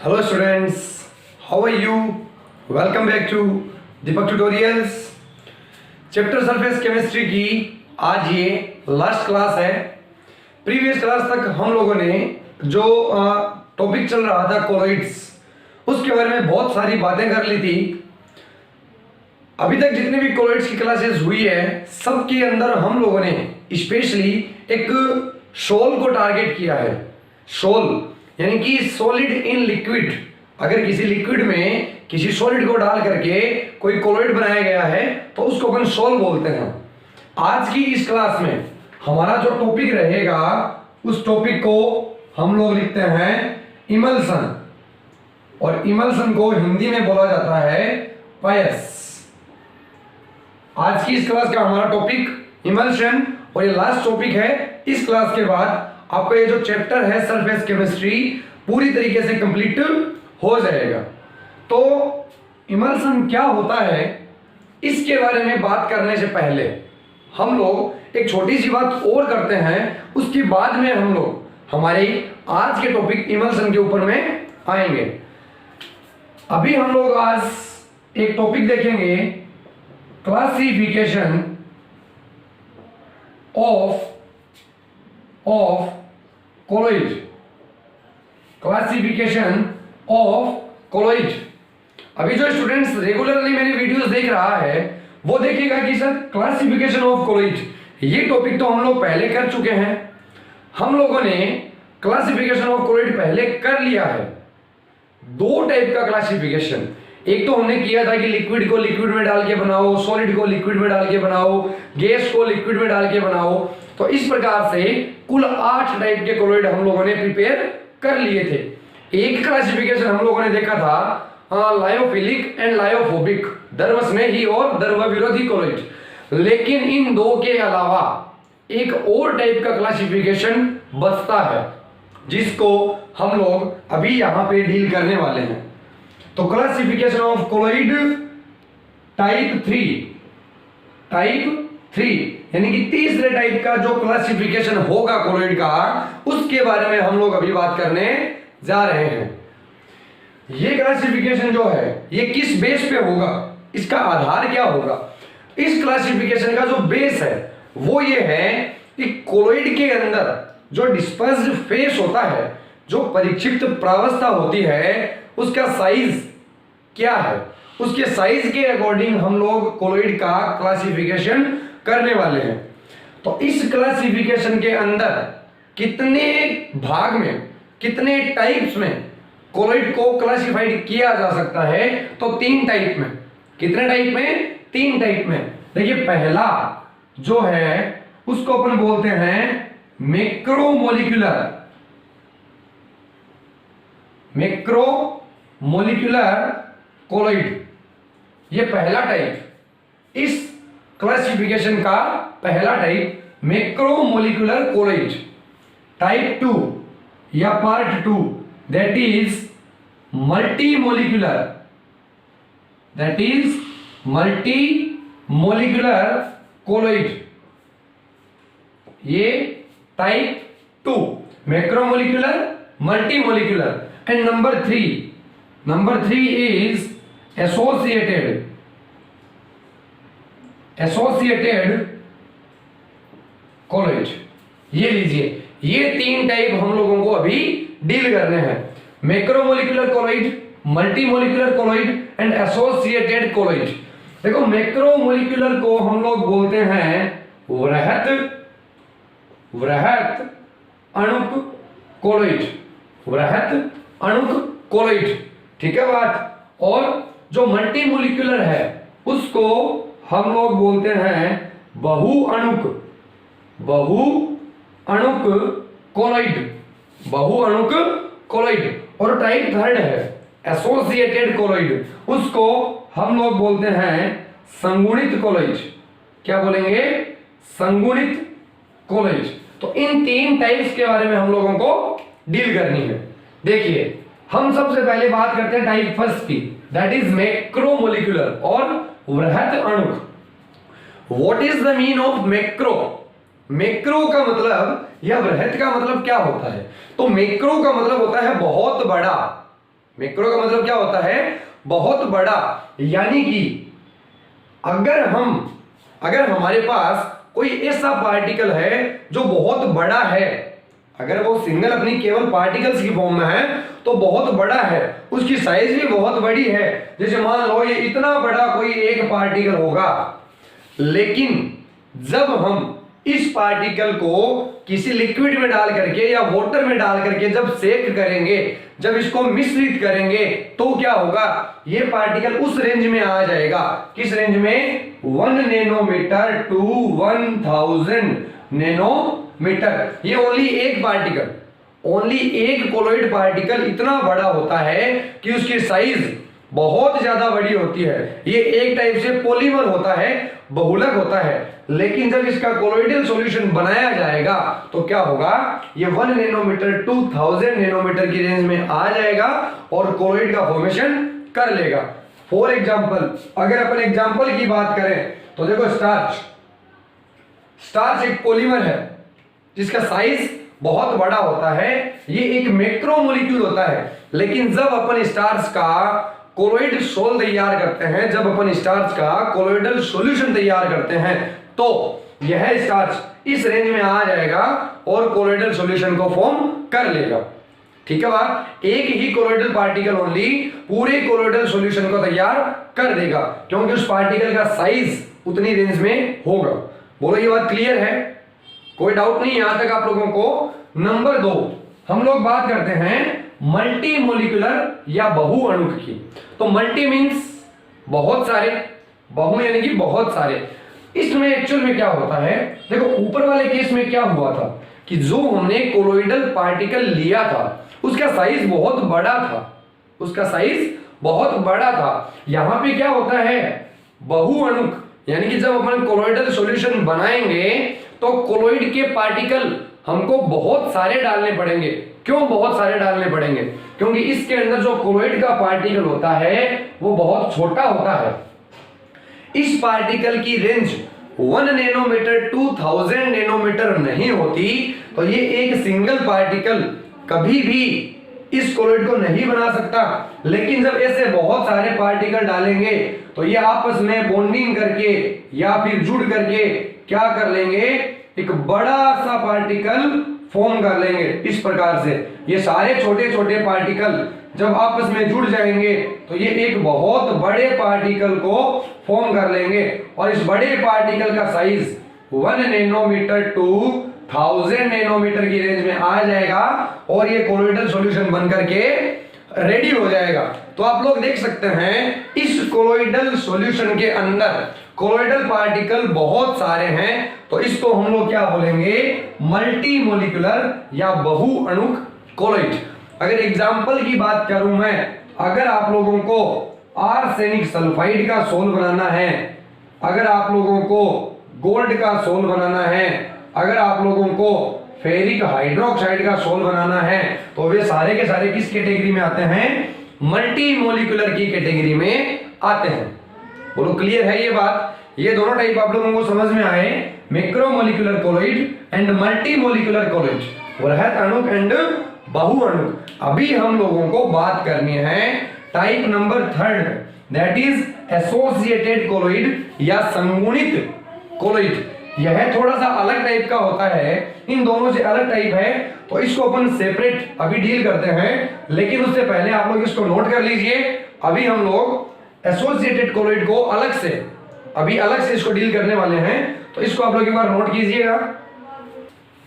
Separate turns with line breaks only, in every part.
Hello students, how are you? Welcome back to Deepak tutorials. Chapter surface chemistry की आज ये last class है। Previous class तक हम लोगों ने जो टॉपिक चल रहा था कोलॉइड्स, उसके बारे में बहुत सारी बातें कर ली थी। अभी तक जितने भी कोलॉइड्स की क्लासेस हुई है, सबके अंदर हम लोगों ने स्पेशली एक शॉल को टारगेट किया है। शॉल यानी कि सॉलिड इन लिक्विड। अगर किसी लिक्विड में किसी सॉलिड को डाल करके कोई कोलॉइड बनाया गया है तो उसको अपन शॉल बोलते हैं। आज की इस क्लास में हमारा जो टॉपिक रहेगा, उस टॉपिक को हम लोग लिखते हैं इमल्सन, और इमल्सन को हिंदी में बोला जाता है पायस। आज की इस क्लास का हमारा टॉपिक इमल्शन, और ये लास्ट टॉपिक है। इस क्लास के बाद आपका ये जो चैप्टर है सरफेस केमिस्ट्री पूरी तरीके से कंप्लीट हो जाएगा। तो इमल्सन क्या होता है, इसके बारे में बात करने से पहले हम लोग एक छोटी सी बात और करते हैं, उसके बाद में हम लोग हमारे आज के टॉपिक इमल्सन के ऊपर में आएंगे। अभी हम लोग आज एक टॉपिक देखेंगे, classification of colloid. Classification of colloid. अभी जो स्टूडेंट्स रेगुलरली मेरी वीडियोस देख रहा है वो देखेगा कि सर क्लासिफिकेशन ऑफ कोलॉइड ये टॉपिक तो हम लोग पहले कर चुके हैं। हम लोगों ने क्लासिफिकेशन ऑफ कोलॉइड पहले कर लिया है। दो टाइप का क्लासिफिकेशन, एक तो हमने किया था कि लिक्विड को लिक्विड में डाल के बनाओ, सॉलिड को लिक्विड में डाल के बनाओ, गैस को लिक्विड में डाल के बनाओ। तो इस प्रकार से कुल 8 टाइप के कोलॉइड हम लोगों ने प्रिपेयर कर लिए थे। एक क्लासिफिकेशन हम लोगों ने देखा था लायोफिलिक एंड लायोफोबिक, द्रव स्नेही और द्रव विरोधी कोलॉइड। लेकिन इन दो के अलावा एक और टाइप का क्लासिफिकेशन बचता है, जिसको हम लोग अभी यहां पे डील करने वाले हैं। तो क्लासिफिकेशन ऑफ कोलॉइड टाइप 3 यानी कि तीसरे टाइप का जो क्लासिफिकेशन होगा कोलॉइड का, उसके बारे में हम लोग अभी बात करने जा रहे हैं। ये क्लासिफिकेशन जो है ये किस बेस पे होगा, इसका आधार क्या होगा? इस क्लासिफिकेशन का जो बेस है वो ये है कि कोलॉइड के अंदर जो डिस्पर्स्ड फेस होता है, जो परिक्षिप्त प्रावस्था होती है, उसका साइज क्या है, उसके साइज के अकॉर्डिंग हम लोग कोलॉइड का क्लासिफिकेशन करने वाले हैं। तो इस क्लासिफिकेशन के अंदर कितने भाग में, कितने टाइप्स में कोलॉइड को क्लासिफाइड किया जा सकता है? तो 3 टाइप में। कितने टाइप में? 3 टाइप में। देखिए, पहला जो है उसको अपन बोलते हैं मैक्रोमोलिक्यूलर कोलॉइड। ये पहला टाइप, इस क्लासिफिकेशन का पहला टाइप मैक्रोमोलिक्यूलर कोलॉइड। टाइप 2 या part 2 that is multimolecular, colloid. ये type 2 macromolecular, multimolecular. And number 3 is associated colloid. ये लीजिए, ये 3 टाइप हम लोगों को अभी डील करने हैं। Macromolecular colloid, multimolecular colloid and associated colloid. देखो, मैक्रोमोलिक्यूलर को हम लोग बोलते हैं वृहत अणुक कोलॉइड। ठीक है बात। और जो मल्टीमोलिक्यूलर है उसको हम लोग बोलते हैं बहुअणुक कोलॉइड। और टाइप 3 है एसोसिएटेड कोलॉइड, उसको हम लोग बोलते हैं संगुणित कोलॉइड। क्या बोलेंगे? संगुणित कोलॉइड। तो इन 3 टाइप्स के बारे में हम लोगों को डील करनी है। देखिए, हम सबसे पहले बात करते हैं टाइप 1 की, दैट इज मैक्रोमोलिक्यूलर और वृहत अणुक। What is the mean of macro? Macro का मतलब या वृहत का मतलब क्या होता है? तो मैक्रो का मतलब होता है बहुत बड़ा, मैक्रो का मतलब क्या होता है, बहुत बड़ा। यानी कि अगर हमारे पास कोई ऐसा पार्टिकल है जो बहुत बड़ा है, अगर वो सिंगल अपनी केवल पार्टिकल्स की फॉर्म में है तो बहुत बड़ा है, उसकी साइज भी बहुत बड़ी है। जैसे मान लो ये इतना बड़ा कोई एक पार्टिकल होगा, लेकिन जब हम इस पार्टिकल को किसी लिक्विड में डाल करके या वाटर में डाल करके जब सेक करेंगे, जब इसको मिश्रित करेंगे, तो क्या होगा, ये पार्टिकल उस रेंज में आ जाएगा। किस रेंज में, 1 नैनोमीटर टू 1000 नैनोमीटर। ये ओनली एक पार्टिकल, ओनली एक कोलॉइड पार्टिकल इतना बड़ा होता है कि उसकी साइज बहुत ज्यादा बड़ी होती है। ये एक टाइप से पॉलीमर होता है, बहुलक होता है। लेकिन जब इसका कोलॉइडल सॉल्यूशन बनाया जाएगा तो क्या होगा, ये 1 नैनोमीटर टू 1000 नैनोमीटर की रेंज में आ जाएगा और कोलॉइड का फॉर्मेशन कर लेगा। फॉर एग्जांपल, अगर अपन एग्जांपल की बात करें तो देखो, स्टार्च एक पॉलीमर है जिसका साइज बहुत बड़ा होता है। ये एक मैक्रोमोलिक्यूल होता है। लेकिन जब अपन स्टार्च का कोलॉइड सोल तैयार करते हैं, जब अपन स्टार्च का कोलॉइडल सॉल्यूशन तैयार करते हैं, तो यह स्टार्च इस रेंज में आ जाएगा और कोलॉइडल सॉल्यूशन को फॉर्म कर लेगा। ठीक है बात, एक ही कोलॉइडल पार्टिकल ओनली पूरे कोलॉइडल सॉल्यूशन को तैयार कर देगा, क्योंकि उस पार्टिकल का साइज उतनी रेंज में होगा। बोलो ये बात क्लियर है, कोई डाउट नहीं यहां तक आप लोगों को। नंबर 2, हम लोग बात करते हैं मल्टी मोलिकुलर या बहु अणुक की। तो मल्टी मीन्स बहुत सारे, बहु यानी कि बहुत सारे। इसमें एक्चुअल में क्या होता है, देखो ऊपर वाले केस में क्या हुआ था कि जो हमने कोलॉइडल पार्टिकल लिया था उसका साइज बहुत बड़ा था, उसका साइज बहुत बड़ा था। यहां पे क्या होता है, बहु अणुक, यानी कि जब अपन कोलॉइडल सॉल्यूशन बनाएंगे तो कोलॉइड के पार्टिकल हमको बहुत सारे डालने पड़ेंगे। क्यों बहुत सारे डालने पड़ेंगे, क्योंकि इसके अंदर जो कोलॉइड का पार्टिकल होता है वो बहुत छोटा होता है। इस पार्टिकल की रेंज 1 नैनोमीटर टू 1000 नैनोमीटर नहीं होती, तो ये एक सिंगल पार्टिकल कभी भी इस कोलॉइड को नहीं बना सकता। लेकिन जब ऐसे बहुत सारे पार्टिकल डालेंगे तो ये आपस में बॉन्डिंग करके या फिर जुड़ करके क्या कर लेंगे, एक बड़ा सा पार्टिकल फॉर्म कर लेंगे। इस प्रकार से ये सारे छोटे छोटे पार्टिकल जब आपस में जुड़ जाएंगे तो ये एक बहुत बड़े पार्टिकल को फॉर्म कर लेंगे, और इस बड़े पार्टिकल का साइज 1 नैनोमीटर टू 1000 नैनोमीटर की रेंज में आ जाएगा और ये कोलॉइडल सॉल्यूशन बनकर के रेडी हो जाएगा। तो आप लोग देख सकते हैं इस कोलॉइडल सॉल्यूशन के अंदर कोलॉइडल पार्टिकल बहुत सारे हैं, तो इसको हम लोग क्या बोलेंगे, मल्टी मोलिकुलर या बहु अणुक कोलॉइड। अगर एग्जांपल की बात करूं मैं, अगर आप लोगों को आर्सेनिक सल्फाइड का सोल बनाना है, अगर आप लोगों को गोल्ड का सोल बनाना है, अगर आप लोगों को फेरिक हाइड्रोक्साइड का सोल बनाना है, तो वे सारे के सारे किस कैटेगरी में आते हैं, मल्टी मोलिकुलर की कैटेगरी में आते हैं। बोलो क्लियर है ये बात, ये दोनों टाइप आप लोगों को समझ में आए, macromolecular colloid and multi molecular colloid, वृहत अणुक एंड बहु अणुक। अभी हम लोगों को बात करनी है type number 3, that is associated colloid या संगुणित कोलॉइड। यह थोड़ा सा अलग टाइप का होता है, इन दोनों से अलग टाइप है, तो इसको अपन सेपरेट अभी डील करते हैं। लेकिन उससे पहले आप लोग इसको नोट कर लीजिए, अभी हम लोग एसोसिएटेड कोलॉइड को अलग से इसको डील करने वाले हैं, तो इसको आप लोग एक बार नोट कीजिएगा।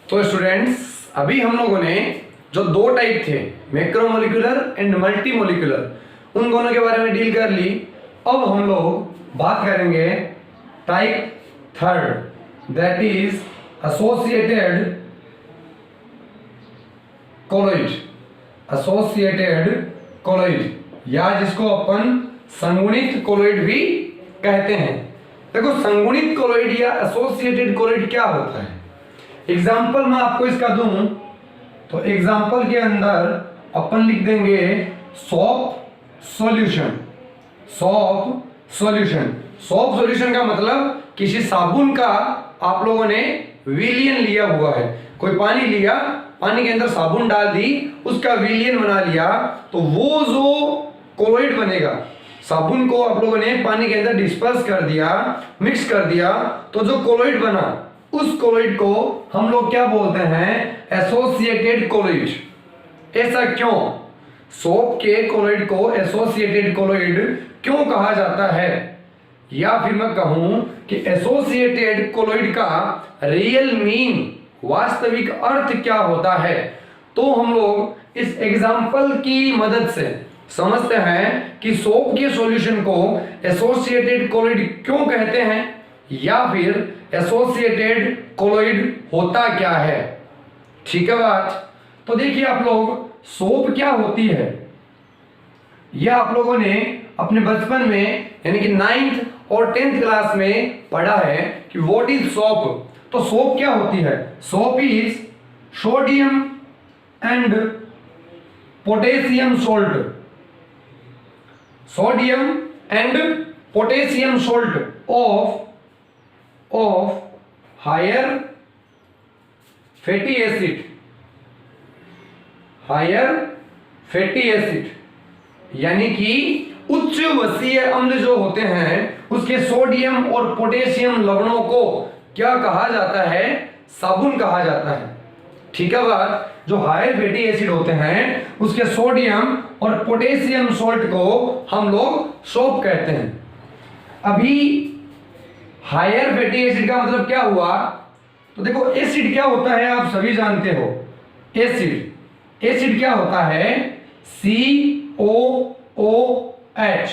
तो स्टूडेंट्स, अभी हम लोगों ने जो दो टाइप थे, मैक्रोमोलिकुलर एंड मल्टी मोलिकुलर, उन दोनों के बारे में डील कर ली। अब हम लोग बात करेंगे type 3, that is associated colloid, associated colloid, या जिसको अपन संगुणित कोलॉइड भी कहते हैं। देखो संगुणित कोलॉइड या एसोसिएटेड कोलॉइड क्या होता है, एग्जाम्पल मैं आपको इसका दूं तो एग्जाम्पल के अंदर अपन लिख देंगे soap solution. Soap solution, soap solution का मतलब किसी साबुन का आप लोगों ने विलियन लिया हुआ है, कोई पानी लिया पानी के अंदर साबुन डाल दी, उसका विलयन बना लिया, तो वो जो कोलोइड बनेगा, साबुन को आप लोगों ने पानी के अंदर डिस्पर्स कर दिया, मिक्स कर दिया, तो जो कोलोइड बना उस कोलोइड को हम लोग क्या बोलते हैं, एसोसिएटेड कोलोइड। ऐसा क्यों? सोप के कोलोइड को एसोसिएटेड कोलोइड क्यों कहा जाता है? या फिर मैं कहूं कि एसोसिएटेड कोलोइड का रियल मीन, वास्तविक अर्थ क्या होता है? तो हम लोग इस एग्जाम्पल की मदद से समझते हैं कि सोप के सॉल्यूशन को एसोसिएटेड कोलोइड क्यों कहते हैं, या फिर एसोसिएटेड कोलोइड होता क्या है। ठीक है बात? तो देखिए आप लोग, सोप क्या होती है यह आप लोगों ने अपने बचपन में यानी कि 9th और 10th क्लास में पढ़ा है कि व्हाट इज सोप। तो सोप क्या होती है? Soap is sodium and potassium salt, sodium and potassium salt of higher fatty acid, higher fatty acid यानी कि उच्च वसीय अम्ल जो होते हैं उसके सोडियम और पोटेशियम लवणों को क्या कहा जाता है? साबुन कहा जाता है। ठीक है बात? जो हायर फैटी एसिड होते हैं उसके सोडियम और पोटेशियम सोल्ट को हम लोग सोप कहते हैं। अभी हायर फैटी एसिड का मतलब क्या हुआ? तो देखो, एसिड क्या होता है आप सभी जानते हो। एसिड क्या होता है? COOH,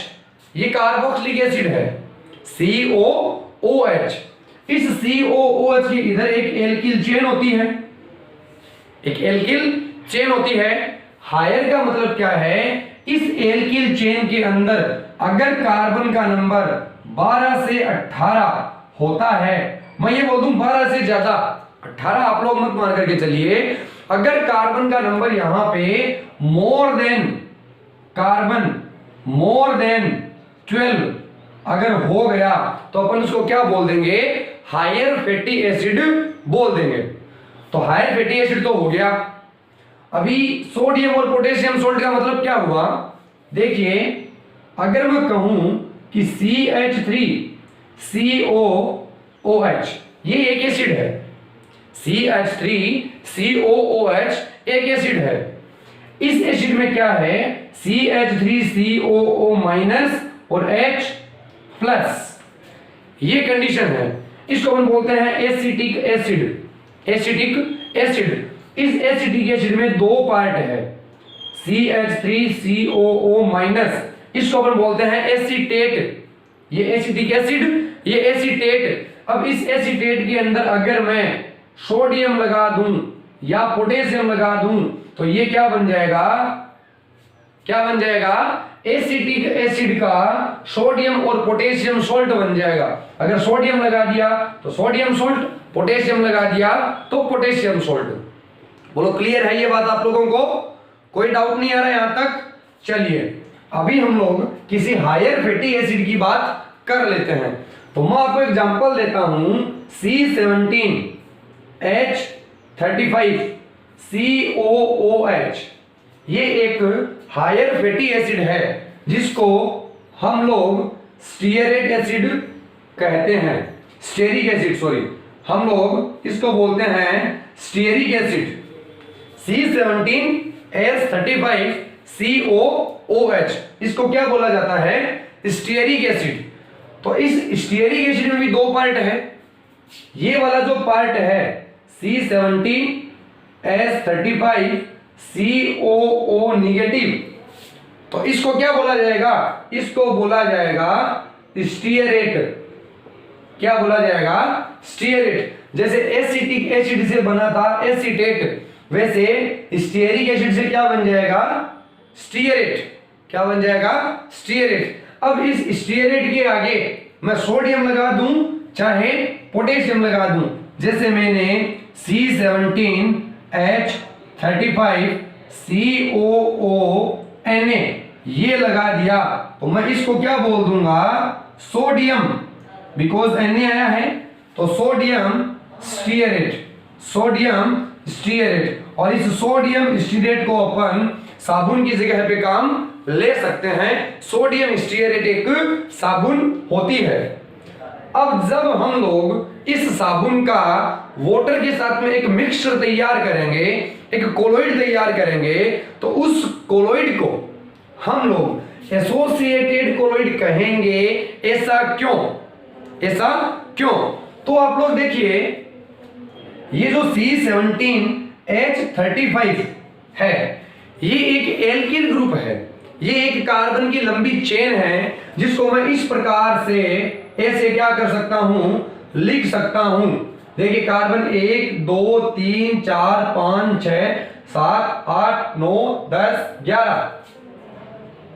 ये कार्बोक्सिलिक एसिड है, COOH। इस COOH की इधर एक एल्किल चेन होती है, एक एल्किल चेन होती है। हायर का मतलब क्या है? इस एल्किल चेन के अंदर अगर कार्बन का नंबर 12 से 18 होता है, मैं ये बोल दूं 12 से ज्यादा, 18 आप लोग मत मान करके चलिए, अगर कार्बन का नंबर यहां पे मोर देन 12 अगर हो गया तो अपन उसको क्या बोल देंगे? हायर फैटी एसिड बोल देंगे। तो हायर फैटी एसिड तो हो गया। अभी सोडियम और पोटेशियम सोल्ट का मतलब क्या हुआ? देखिए, अगर मैं कहूं कि CH3COOH ये एक एसिड है, CH3COOH एक एसिड है। इस एसिड में क्या है? CH3COO माइनस और H प्लस, ये कंडीशन है। इसको हम बोलते हैं एसिटिक एसिड। एसिटिक एसिड, इस एसिटिक एसिड में दो पार्ट है, CH3COO माइनस, इसको हम बोलते हैं एसीटेट। ये एसिटिक एसिड, ये एसीटेट। अब इस एसीटेट के अंदर अगर मैं सोडियम लगा दूं या पोटेशियम लगा दूं तो ये क्या बन जाएगा? क्या बन जाएगा? एसिटिक एसिड का सोडियम और पोटेशियम सोल्ट बन जाएगा। अगर सोडियम लगा दिया तो सोडियम सोल्ट, पोटेशियम लगा दिया तो पोटेशियम सोल्ट। बोलो, क्लियर है ये बात आप लोगों को? कोई डाउट नहीं आ रहा यहां तक? चलिए, अभी हम लोग किसी हायर फैटी एसिड की बात कर लेते हैं। तो मैं आपको एग्जांपल देता हूं, C17H35COOH, ये एक हायर फैटी एसिड है जिसको हम लोग स्टीयरेट एसिड कहते हैं। स्टेरिक एसिड, सॉरी, हम लोग इसको बोलते हैं स्टीयरिक एसिड। C17H35COOH, इसको क्या बोला जाता है? Stearic acid. तो इस स्टीयरिक एसिड में भी दो पार्ट है। ये वाला जो पार्ट है C17H35COO नेगेटिव, तो इसको क्या बोला जाएगा? इसको बोला जाएगा स्टीयरेट। क्या बोला जाएगा? स्टीयरेट। जैसे एसिटिक एसिड से बना था एसीटेट, वैसे स्टीयरिक एसिड से क्या बन जाएगा? स्टीयरेट। क्या बन जाएगा? स्टीयरेट। अब इस स्टीयरेट के आगे मैं सोडियम लगा दूं चाहे पोटेशियम लगा दूं, जैसे मैंने C17H35COONA ये लगा दिया, तो मैं इसको क्या बोल दूंगा? सोडियम, बिकॉज Na आया है तो सोडियम स्टीयरेट, सोडियम स्टीयरेट, और इस सोडियम स्टीयरेट को अपन साबुन की जगह पे काम ले सकते हैं। सोडियम स्टीयरेट एक साबुन होती है। अब जब हम लोग इस साबुन का वाटर के साथ में एक मिक्सचर तैयार करेंगे, एक कोलोइड तैयार करेंगे, तो उस कोलोइड को हम लोग एसोसिएटेड कोलोइड कहेंगे। ऐसा क्यों? ऐसा क्यों? तो आप लोग देखिए, ये जो C17H35 है, ये एक एल्किल ग्रुप है, ये एक कार्बन की लंबी चेन है, जिसको मैं इस प्रकार से ऐसे क्या कर सकता हूं, लिख सकता हूं। देखिए, कार्बन 1 2 3 4 5 6 7 8 9 10 11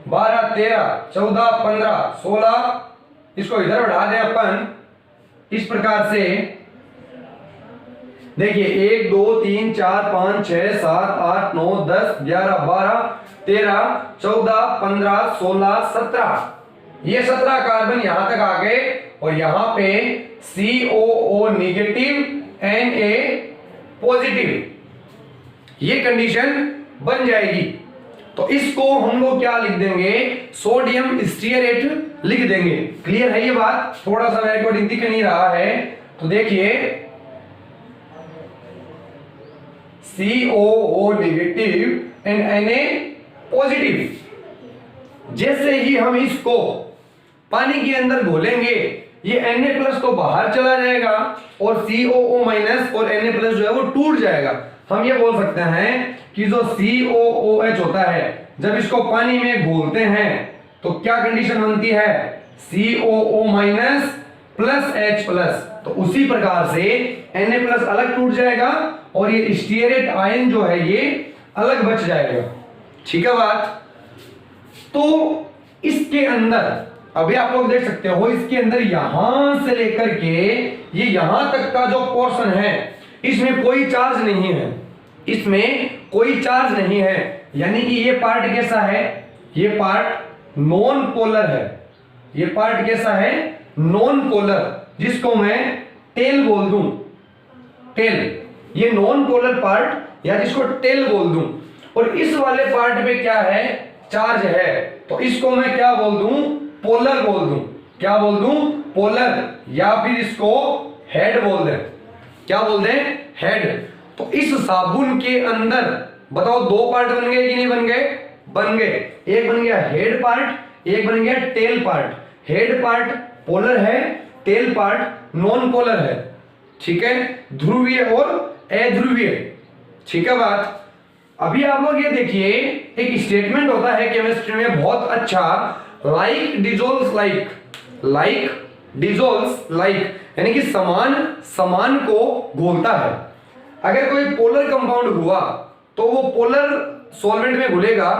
12 13 14 15 16, इसको इधर बढ़ा दें अपन इस प्रकार से। देखिए, 1 2 3 4 5 6 7 8 9 10 11 12 13 14 15 16 17, ये 17 कार्बन यहां तक आ गए, और यहां पे COO नेगेटिव Na पॉजिटिव, ये कंडीशन बन जाएगी। तो इसको हम लोग क्या लिख देंगे, सोडियम स्टीयरेट लिख देंगे। क्लियर है ये बात? थोड़ा सा मेरे को दिख नहीं रहा है, तो देखिए COO negative and Na positive. जैसे ही हम इसको पानी के अंदर घोलेंगे, ये Na प्लस तो बाहर चला जाएगा और COO माइनस और Na प्लस जो है वो टूट जाएगा। हम ये बोल सकते हैं कि जो COOH होता है, जब इसको पानी में घोलते हैं तो क्या कंडीशन बनती है, COO minus plus H plus. तो उसी प्रकार से Na प्लस अलग टूट जाएगा और ये स्टीयरेट आयन जो है ये अलग बच जाएगा। ठीक है बात? तो इसके अंदर अभी आप लोग देख सकते हो, इसके अंदर यहां से लेकर के ये यहां तक का जो पोर्शन है, इसमें कोई चार्ज नहीं है, इसमें कोई चार्ज नहीं है। यानी कि ये पार्ट कैसा है, ये पार्ट नॉन पोलर है। ये पार्ट कैसा है, नॉन पोलर, जिसको मैं टेल बोल दूं, टेल, ये नॉन पोलर पार्ट या जिसको टेल बोल दूं। और इस वाले पार्ट पे क्या है, चार्ज है, तो इसको मैं क्या बोल दूं, पोलर बोल दूं। क्या बोल दूं, पोलर, या फिर इसको हेड बोल दें। क्या बोल दें, हेड। तो इस साबुन के अंदर बताओ दो पार्ट बन गए कि नहीं बन गए, बन गए। एक बन गया हेड पार्ट, एक बन गया tail part. Head part polar है, टेल पार्ट नॉन पोलर है। ठीक है, ध्रुवीय और अध्रुवीय। ठीक है बात? अभी आप लोग ये देखिए, एक स्टेटमेंट होता है केमिस्ट्री में बहुत अच्छा, like dissolves like, like dissolves like, यानी कि समान समान को घोलता है। अगर कोई पोलर कंपाउंड हुआ तो वो पोलर सॉल्वेंट में घुलेगा,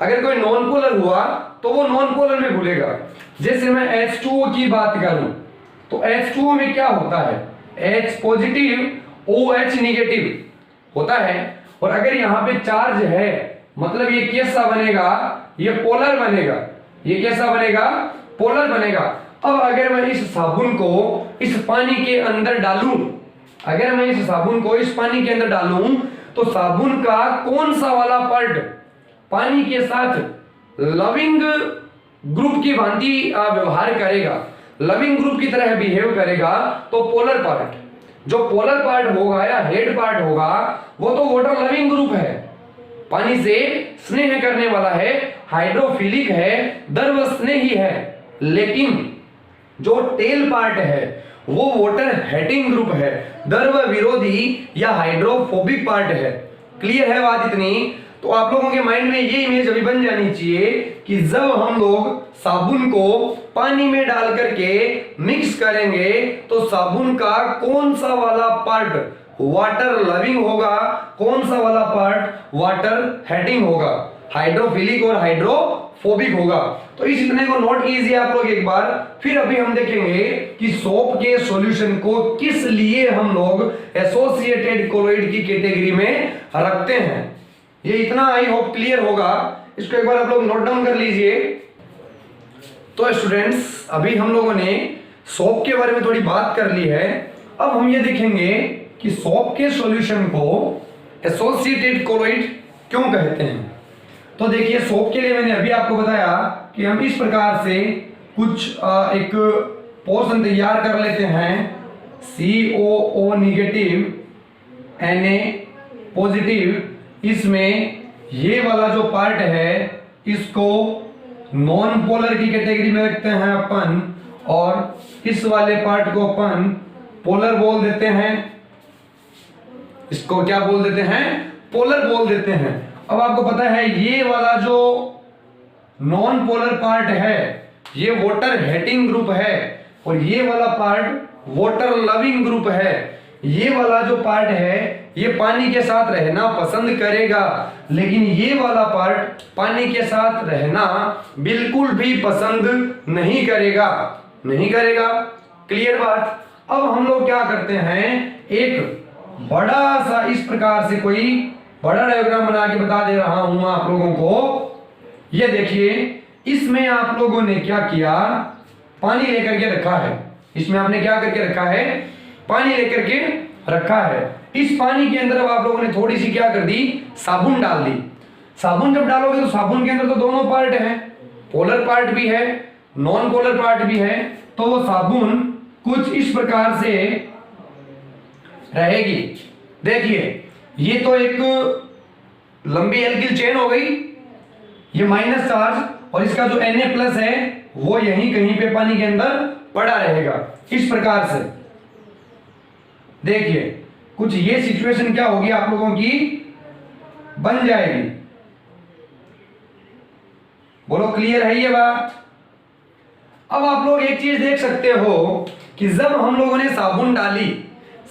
अगर कोई नॉन पोलर हुआ तो वो नॉन पोलर में घुलेगा। जैसे मैं H2O की बात करूं तो H2O में क्या होता है, H पॉजिटिव OH नेगेटिव होता है। और अगर यहां पे चार्ज है, मतलब ये कैसा बनेगा, ये पोलर बनेगा। ये कैसा बनेगा, पोलर बनेगा। अब अगर मैं इस साबुन को इस पानी के अंदर डालूं, अगर मैं इस साबुन को इस पानी के अंदर डालूं, तो साबुन का कौन सा वाला पार्ट पानी के साथ लविंग ग्रुप की भांति व्यवहार करेगा, लविंग ग्रुप की तरह बिहेव करेगा, तो पोलर पार्ट। जो पोलर पार्ट होगा या हेड पार्ट होगा, वो तो वाटर लविंग ग्रुप है, पानी से स्नेह करने वाला है, हाइड्रोफिलिक है, द्रव स्नेही है। लेकिन जो टेल पार्ट है वो वाटर हेटिंग ग्रुप है, द्रव विरोधी या हाइड्रोफोबिक पार्ट है। क्लियर है बात इतनी? तो आप लोगों के माइंड में ये इमेज अभी बन जानी चाहिए कि जब हम लोग साबुन को पानी में डाल करके मिक्स करेंगे तो साबुन का कौन सा वाला पार्ट वाटर लविंग होगा, कौन सा वाला पार्ट वाटर हेटिंग होगा, हाइड्रोफिलिक और हाइड्रोफोबिक होगा। तो इस इतने को नोट कीजिए आप लोग एक बार। फिर अभी हम देखेंगे कि सोप के सॉल्यूशन को किस लिए हम लोग एसोसिएटेड कोलोइड की कैटेगरी में रखते हैं। ये इतना आई होप क्लियर होगा, इसको एक बार आप लोग नोट डाउन कर लीजिए। तो स्टूडेंट्स, अभी हम लोगों ने सोप के बारे में थोड़ी बात कर ली है। अब हम ये देखेंगे कि सोप के सॉल्यूशन को एसोसिएटेड कोलॉइड क्यों कहते हैं? तो देखिए सोप के लिए मैंने अभी आपको बताया कि हम इस प्रकार से कुछ एक पोर्शन तैयार कर लेते हैं, COO नेगेटिव Na पॉजिटिव। इसमें ये वाला जो पार्ट है इसको नॉन पोलर की कैटेगरी में रखते हैं अपन, और इस वाले पार्ट को अपन पोलर बोल देते हैं। इसको क्या बोल देते हैं? पोलर बोल देते हैं। अब आपको पता है ये वाला जो नॉन पोलर पार्ट है ये वाटर हेटिंग ग्रुप है, और ये वाला पार्ट वाटर लविंग ग्रुप है। ये वाला जो पार्ट है ये पानी के साथ रहना पसंद करेगा, लेकिन ये वाला पार्ट पानी के साथ रहना बिल्कुल भी पसंद नहीं करेगा, नहीं करेगा। क्लियर बात? अब हम लोग क्या करते हैं, एक बड़ा सा इस प्रकार से कोई बड़ा डायग्राम बना के बता दे रहा हूं आप लोगों को। ये देखिए, इसमें आप लोगों ने क्या किया, पानी लेकर के रखा है। इसमें आपने क्या करके रखा है? पानी लेकर के रखा है। इस पानी के अंदर अब आप लोगों ने थोड़ी सी क्या कर दी, साबुन डाल दी। साबुन जब डालोगे तो साबुन के अंदर तो दोनों पार्ट हैं, पोलर पार्ट भी है, नॉन पोलर पार्ट भी है। तो वो साबुन कुछ इस प्रकार से रहेगी। देखिए, ये तो एक लंबी एल्किल चेन हो गई, ये माइनस चार्ज, और इसका जो Na+ है वो यहीं कहीं पे पानी के अंदर पड़ा रहेगा इस प्रकार से। देखिए, कुछ ये सिचुएशन क्या होगी आप लोगों की बन जाएगी। बोलो क्लियर है ये बात? अब आप लोग एक चीज देख सकते हो कि जब हम लोगों ने साबुन डाली,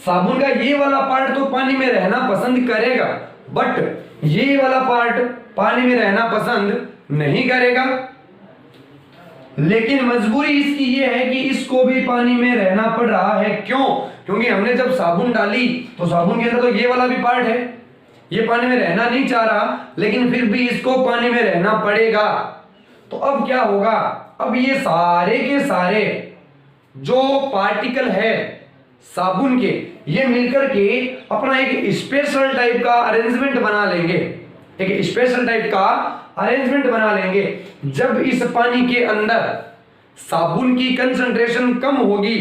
साबुन का ये वाला पार्ट तो पानी में रहना पसंद करेगा, बट ये वाला पार्ट पानी में रहना पसंद नहीं करेगा। लेकिन मजबूरी इसकी ये है कि इसको भी पानी में रहना पड़ रहा है। क्यों? क्योंकि हमने जब साबुन डाली तो साबुन के अंदर तो ये वाला भी पार्ट है, ये पानी में रहना नहीं चाह रहा, लेकिन फिर भी इसको पानी में रहना पड़ेगा। तो अब क्या होगा, अब ये सारे के सारे जो पार्टिकल है साबुन के, ये मिलकर के अपना एक स्पेशल टाइप का अरेंजमेंट बना लेंगे, एक स्पेशल टाइप का अरेंजमेंट बना लेंगे। जब इस पानी के अंदर साबुन की कंसंट्रेशन कम होगी,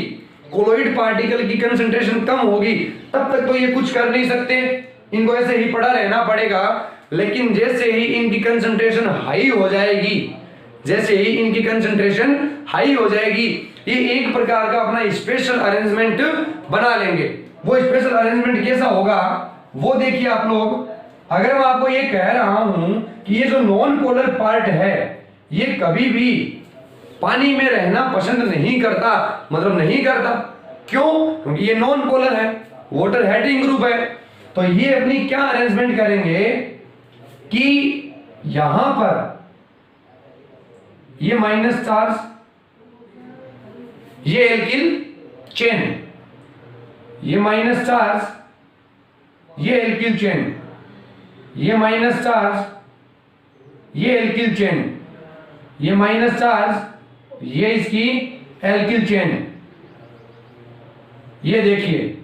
कोलोइड पार्टिकल की कंसंट्रेशन कम होगी, तब तक तो ये कुछ कर नहीं सकते, इनको ऐसे ही पड़ा रहना पड़ेगा। लेकिन जैसे ही इनकी कंसंट्रेशन हाई हो जाएगी, जैसे ही इनकी कंसंट्रेशन हाई हो जाएगी, ये एक प्रकार का अपना स्पेशल अरेंजमेंट बना लेंगे। वो स्पेशल अरेंजमेंट कैसा होगा वो देखिए आप लोग। अगर मैं आपको ये कह रहा हूं कि ये जो नॉन पोलर पार्ट है ये कभी भी पानी में रहना पसंद नहीं करता, मतलब नहीं करता। क्यों? क्योंकि ये नॉन पोलर है, वाटर हेटिंग ग्रुप है। तो ये अपनी क्या अरेंजमेंट करेंगे कि यहां पर ये माइनस चार्ज, ये एल्किल चेन, ये माइनस चार्ज, ये एल्किल चेन, ये माइनस चार्ज, ये एल्किल चेन, ये माइनस चार्ज, ये इसकी एल्किल चेन। ये देखिए,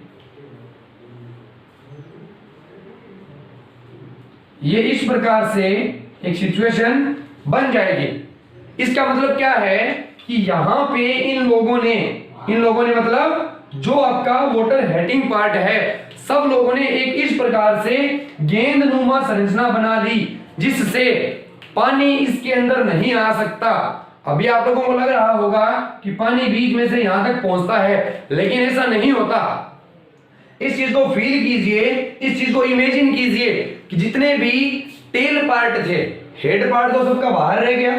ये इस प्रकार से एक सिचुएशन बन जाएगी। इसका मतलब क्या है कि यहां पे इन लोगों ने मतलब जो आपका वाटर हेटिंग पार्ट है, सब लोगों ने एक इस प्रकार से गेंदनुमा संरचना बना ली जिससे पानी इसके अंदर नहीं आ सकता। अभी आप लोगों को लग रहा होगा कि पानी बीच में से यहां तक पहुंचता है, लेकिन ऐसा नहीं होता। इस चीज को फील कीजिए, इस चीज को इमेजिन कीजिए कि जितने भी टेल पार्ट थे, हेड पार्ट तो सबका बाहर रह गया,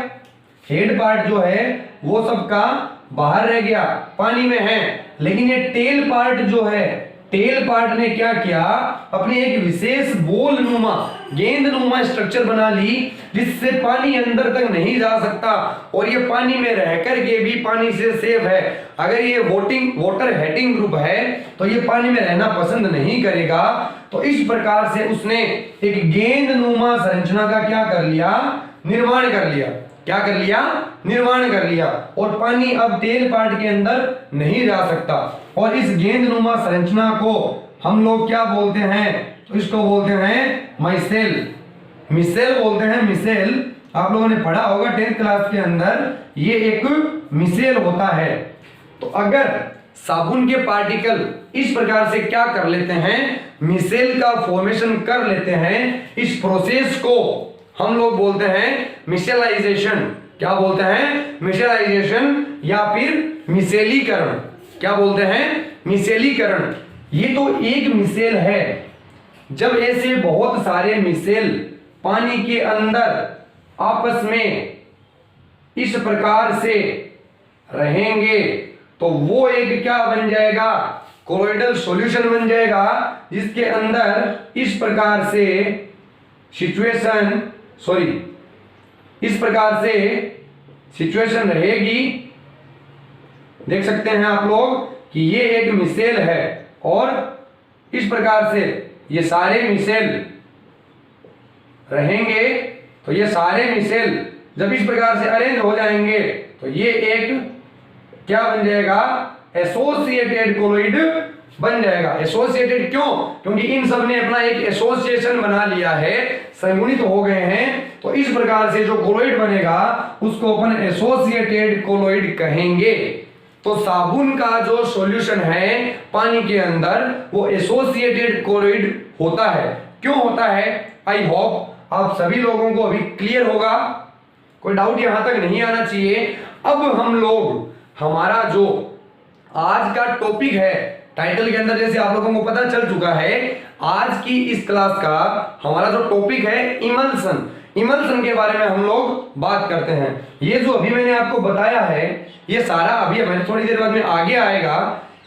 हेड पार्ट जो है वो सबका बाहर रह गया, पानी में है। लेकिन ये टेल पार्ट जो है, टेल पार्ट ने क्या किया, अपनी एक विशेष बोल नुमा, गेंद नुमा स्ट्रक्चर बना ली जिससे पानी अंदर तक नहीं जा सकता, और ये पानी में रहकर के भी पानी से सेफ है। अगर ये वाटर हेटिंग ग्रुप है तो ये पानी में रहना पसंद नहीं करेगा। तो इस प्रकार से उसने एक गेंद नुमा संरचना का क्या कर लिया, निर्माण कर लिया। क्या कर लिया? निर्माण कर लिया, और पानी अब टेल पार्ट के अंदर नहीं जा सकता। और इस गेंदनुमा संरचना को हम लोग क्या बोलते हैं, तो इसको बोलते हैं मिसेल, मिसेल बोलते हैं, मिसेल। आप लोगों ने पढ़ा होगा 10th क्लास के अंदर, ये एक मिसेल होता है। तो अगर साबुन के पार्टिकल इस प्रकार से क्या कर लेते हैं, मिसेल का फॉर्मेशन कर लेते हैं, इस प्रोसेस को हम लोग बोलते हैं मिसेलाइजेशन। क्या बोलते हैं, मिसेलाइजेशन या फिर मिसेलीकरण। क्या बोलते हैं, मिसेलीकरण। ये तो एक मिसेल है। जब ऐसे बहुत सारे मिसेल पानी के अंदर आपस में इस प्रकार से रहेंगे तो वो एक क्या बन जाएगा, कोलोइडल सॉल्यूशन बन जाएगा, जिसके अंदर इस प्रकार से इस प्रकार से सिचुएशन रहेगी। देख सकते हैं आप लोग कि ये एक मिसेल है और इस प्रकार से ये सारे मिसेल रहेंगे। तो ये सारे मिसेल जब इस प्रकार से अरेंज हो जाएंगे तो ये एक क्या बन जाएगा, एसोसिएटेड कोलोइड बन जाएगा। एसोसिएटेड क्यों, क्योंकि इन सब ने अपना एक एसोसिएशन बना लिया है, संयुक्त हो गए हैं। तो इस प्रकार से जो कोलोइड बनेगा उसको अपन एसोसिएटेड कोलोइड कहेंगे। तो साबुन का जो सॉल्यूशन है पानी के अंदर वो एसोसिएटेड कोलोइड होता है। क्यों होता है, आई होप आप सभी लोगों को अभी क्लियर होगा, कोई डाउट यहां तक नहीं आना चाहिए। अब हम लोग हमारा जो आज का टॉपिक है, टाइटल के अंदर जैसे आप लोगों को पता चल चुका है, आज की इस क्लास का हमारा जो टॉपिक है इमल्सन, इमल्सन के बारे में हम लोग बात करते हैं। ये जो अभी मैंने आपको बताया है ये सारा अभी हमारे थोड़ी देर बाद में आगे आएगा।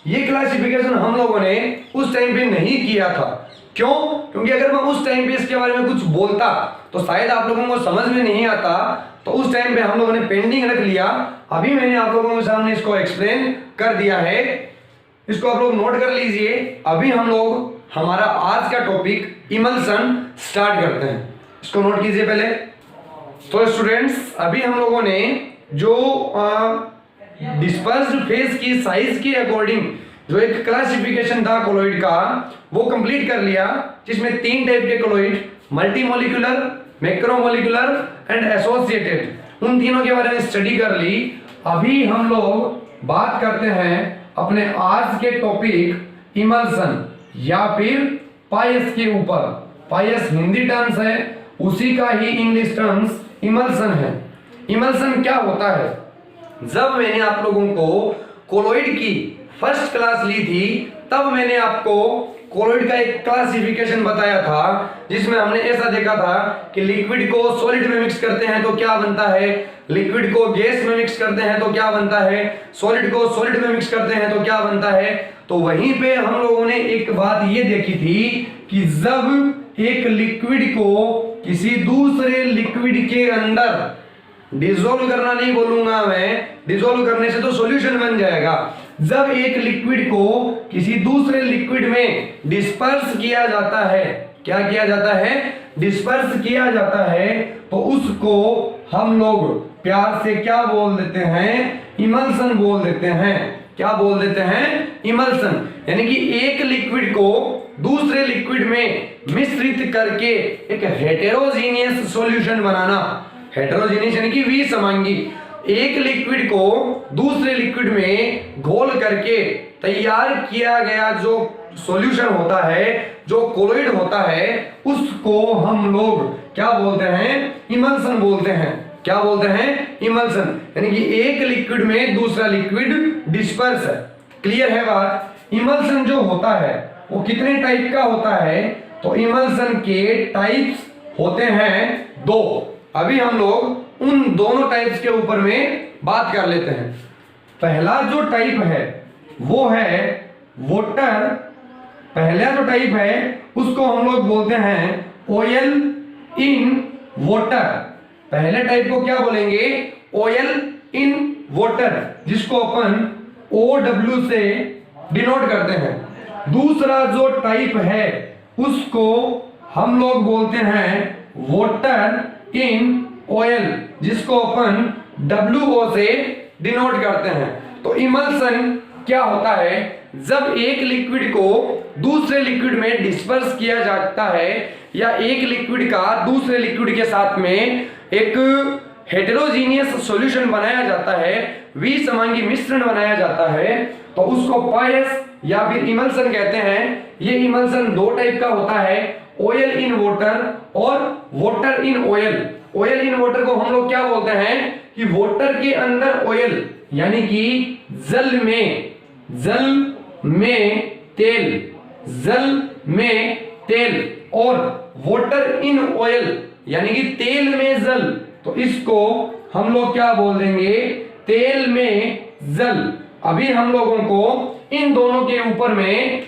ये क्लासिफिकेशन हम लोगों ने उस टाइम पे नहीं किया था। क्यों, क्योंकि अगर मैं उस टाइम पे इसके बारे में कुछ बोलता तो शायद आप लोगों को समझ में नहीं आता, तो उस टाइम पे हम लोगों ने पेंडिंग रख लिया। अभी मैंने आप लोगों के सामने इसको एक्सप्लेन कर दिया है, इसको आप लोग नोट कर लीजिए। अभी हम लोग हमारा आज का टॉपिक इमल्सन स्टार्ट करते हैं, इसको नोट कीजिए पहले। तो स्टूडेंट्स अभी हम लोगों ने जो डिस्पर्स्ड फेज की साइज के अकॉर्डिंग जो एक क्लासिफिकेशन था कोलोइड का वो कंप्लीट कर लिया, जिसमें 3 टाइप के कोलोइड, मल्टीमोलिकुलर, मैक्रोमोलिकुलर एंड एसोसिएटेड, उन तीनों के बारे में स्टडी कर ली। अभी हम लोग बात करते हैं अपने आज के टॉपिक इमल्सन या फिर पायस के ऊपर। पायस हिंदी टर्म्स है, उसी का ही इंग्लिश टर्म्स इमल्सन है। इमल्सन क्या होता है, जब मैंने आप लोगों को कोलोइड की फर्स्ट क्लास ली थी तब मैंने आपको कोलोइड का एक क्लासिफिकेशन बताया था, जिसमें हमने ऐसा देखा था कि लिक्विड को सॉलिड में मिक्स करते हैं तो क्या बनता है, लिक्विड को गैस में मिक्स करते हैं तो क्या बनता है, सॉलिड को सॉलिड में मिक्स करते हैं तो क्या बनता है। तो वहीं पे हम लोगों ने एक बात ये देखी थी कि जब एक लिक्विड को किसी दूसरे लिक्विड के अंदर डिसॉल्व करना नहीं बोलूंगा मैं, डिसॉल्व करने से तो सॉल्यूशन बन जाएगा। जब एक लिक्विड को किसी दूसरे लिक्विड में डिस्पर्स किया जाता है, क्या किया जाता है, डिस्पर्स किया जाता है, तो उसको हम लोग प्यार से क्या बोल देते हैं, इमल्सन बोल देते हैं। क्या बोल देते हैं, इमल्सन। यानी कि एक लिक्विड को दूसरे लिक्विड में मिश्रित करके एक हेटेरोजीनियस सॉल्यूशन बनाना। हेटेरोजीनियस यानी कि विसमांगी, एक लिक्विड को दूसरे लिक्विड में घोल करके तैयार किया गया जो सॉल्यूशन होता है, जो कोलोइड होता है, उसको हम लोग क्या बोलते हैं, इमल्सन बोलते हैं। क्या बोलते हैं, इमल्सन। यानी कि एक लिक्विड में दूसरा लिक्विड डिस्पर्स है। क्लियर है बात। इमल्सन जो होता है वो कितने टाइप का होता है, तो इमल्सन के टाइप्स होते हैं 2। अभी हम लोग उन दोनों टाइप्स के ऊपर में बात कर लेते हैं। पहला जो टाइप है वो है वाटर। पहला जो टाइप है उसको हम लोग बोलते हैं ऑयल इन वाटर। पहले टाइप को क्या बोलेंगे, ऑयल इन वाटर, जिसको अपन OW से डिनोट करते हैं। दूसरा जो टाइप है उसको हम लोग बोलते हैं वाटर इन ऑयल, जिसको अपन WO से डिनोट करते हैं। तो इमल्सन क्या होता है, जब एक लिक्विड को दूसरे लिक्विड में डिस्पर्स किया जाता है या एक लिक्विड का दूसरे लिक्विड के साथ में एक हेटेरोजीनियस सॉल्यूशन बनाया जाता है, विसमांगी मिश्रण बनाया जाता है, तो उसको पायस या फिर इमल्सन कहते हैं। ये इमल्सन दो टाइप का होता है, ऑयल इन वाटर और water in oil. Oil in water को हम लोग क्या बोलते हैं कि वाटर के अंदर ऑयल, यानी कि जल में तेल और वाटर इन ऑयल यानी कि तेल में जल, तो इसको हम लोग क्या बोल देंगे, तेल में जल। अभी हम लोगों को इन दोनों के ऊपर में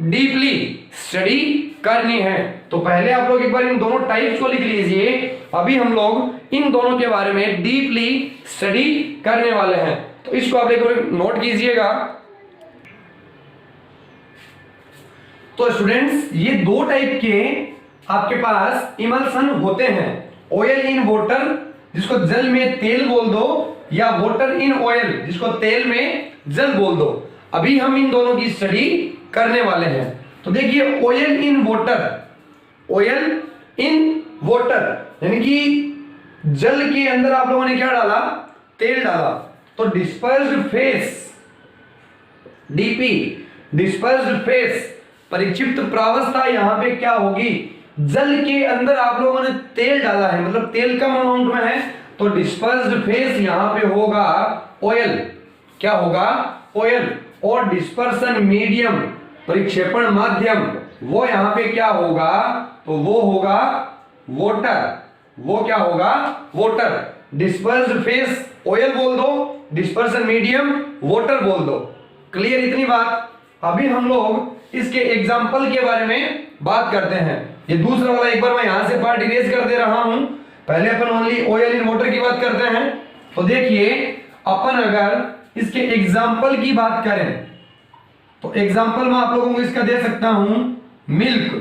डीपली स्टडी करनी है। तो पहले आप लोग एक बार इन दोनों टाइप्स को लिख लीजिए, अभी हम लोग इन दोनों के बारे में डीपली स्टडी करने वाले हैं। तो इसको आप एक बार नोट कीजिएगा। तो स्टूडेंट्स, ये दो टाइप के आपके पास इमल्सन होते हैं, ऑयल इन वाटर जिसको जल में तेल बोल दो, या वाटर इन ऑयल जिसको तेल में जल बोल दो। अभी हम इन दोनों की स्टडी करने वाले हैं। तो देखिए, ऑयल इन वाटर यानी कि जल के अंदर आप लोगों ने क्या डाला, तेल डाला, तो dispersed phase, DP dispersed phase, परिक्षिप्त प्रावस्था यहां पे क्या होगी, जल के अंदर आप लोगों ने तेल डाला है, मतलब तेल कम अमाउंट में है, तो डिस्पर्स्ड फेस यहां पे होगा ऑयल। क्या होगा, ऑयल। और डिस्पर्सन मीडियम, परिक्षेपण माध्यम, वो यहां पे क्या होगा, तो वो होगा वाटर। वो क्या होगा, वाटर। डिस्पर्स्ड फेस ऑयल बोल दो, डिस्पर्सन मीडियम वाटर बोल दो। क्लियर इतनी बात। अभी हम लोग इसके एग्जाम्पल के बारे में बात करते हैं। ये दूसरा वाला एक बार मैं यहां से पार्ट इरेज कर दे रहा हूं, पहले अपन ओनली ऑयल इन वाटर की बात करते हैं। तो देखिए, अपन अगर इसके एग्जाम्पल की बात करें तो एग्जाम्पल में आप लोगों को इसका दे सकता हूं, मिल्क,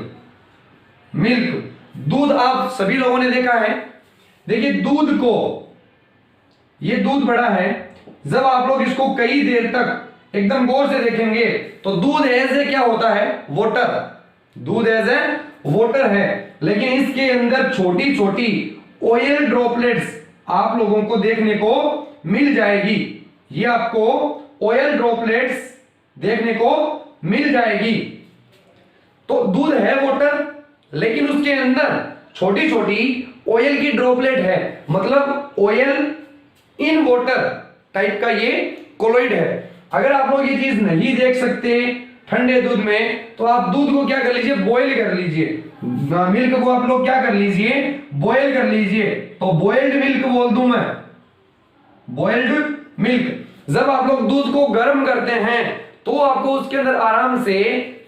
दूध। आप सभी लोगों ने देखा है, देखिए दूध को, ये दूध बड़ा है, जब आप लोग इसको कई देर तक एकदम गौर से देखेंगे तो दूध एज ए क्या होता है, वाटर। दूध एज ए वाटर है, लेकिन इसके अंदर छोटी छोटी ऑयल ड्रॉपलेट्स आप लोगों को देखने को मिल जाएगी। ये आपको ऑयल ड्रॉपलेट्स देखने को मिल जाएगी। तो दूध है वाटर, लेकिन उसके अंदर छोटी छोटी ऑयल की ड्रॉपलेट है, मतलब ऑयल इन वाटर टाइप का ये कोलॉइड है। अगर आप लोग ये चीज नहीं देख सकते ठंडे दूध में, तो आप दूध को क्या कर लीजिए, बॉयल कर लीजिए। मिल्क को आप लोग क्या कर लीजिए, बॉयल कर लीजिए। तो बॉइल्ड मिल्क बोल दूं मैं, बॉइल्ड मिल्क। जब आप लोग दूध को गर्म करते हैं तो आपको उसके अंदर आराम से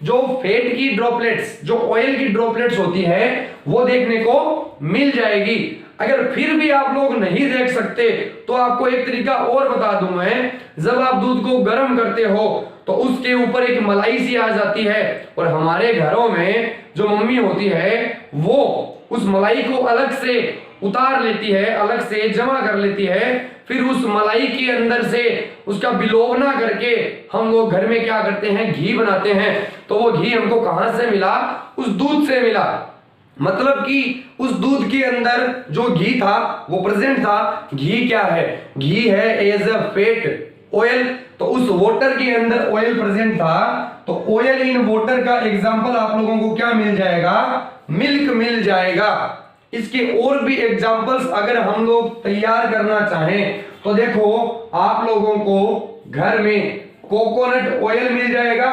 जो फैट की ड्रॉपलेट्स, जो ऑयल की ड्रॉपलेट्स होती है, वो देखने को मिल जाएगी। अगर फिर भी आप लोग नहीं देख सकते तो आपको एक तरीका और बता दूं मैं, जब आप दूध को गर्म करते हो तो उसके ऊपर एक मलाई सी आ जाती है, और हमारे घरों में जो मम्मी होती है वो उस मलाई को अलग से उतार लेती है, अलग से जमा कर लेती है, फिर उस मलाई के अंदर से उसका विलोवना करके हम लोग घर में क्या करते हैं, घी बनाते हैं। तो वो घी हमको कहां से मिला, उस दूध से मिला। मतलब कि उस दूध के अंदर जो घी था वो प्रेजेंट था। घी क्या है, घी है एज अ फैट ऑयल, तो उस वाटर के अंदर ऑयल प्रेजेंट था। तो ऑयल इन वाटर का एग्जांपल आप लोगों को क्या मिल जाएगा, मिल्क मिल जाएगा। इसके और भी एग्जांपल्स अगर हम लोग तैयार करना चाहें तो देखो, आप लोगों को घर में कोकोनट ऑयल मिल जाएगा,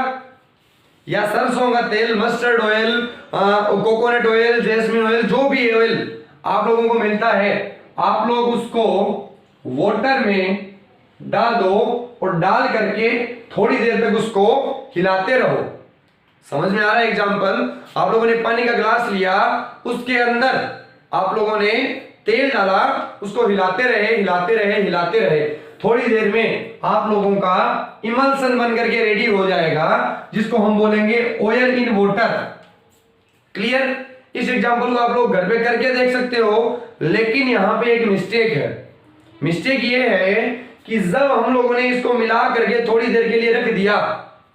या सरसों का तेल, mustard oil, coconut oil, jasmine oil, जो भी ऑयल आप लोगों को मिलता है, आप लोग उसको वाटर में डाल दो और डाल करके थोड़ी देर तक उसको हिलाते रहो। समझ में आ रहा है एग्जांपल? आप लोगों ने पानी का ग्लास लिया, उसके अंदर आप लोगों ने तेल डाला, उसको हिलाते रहे हिलाते रहे हिलाते रहे, थोड़ी देर में आप लोगों का इमल्सन बन करके रेडी हो जाएगा, जिसको हम बोलेंगे ऑयल इन वाटर। क्लियर? इस एग्जांपल को आप लोग घर पे करके देख सकते हो, लेकिन यहां पे एक मिस्टेक है। मिस्टेक ये है कि जब हम लोगों ने इसको मिला करके थोड़ी देर के लिए रख दिया,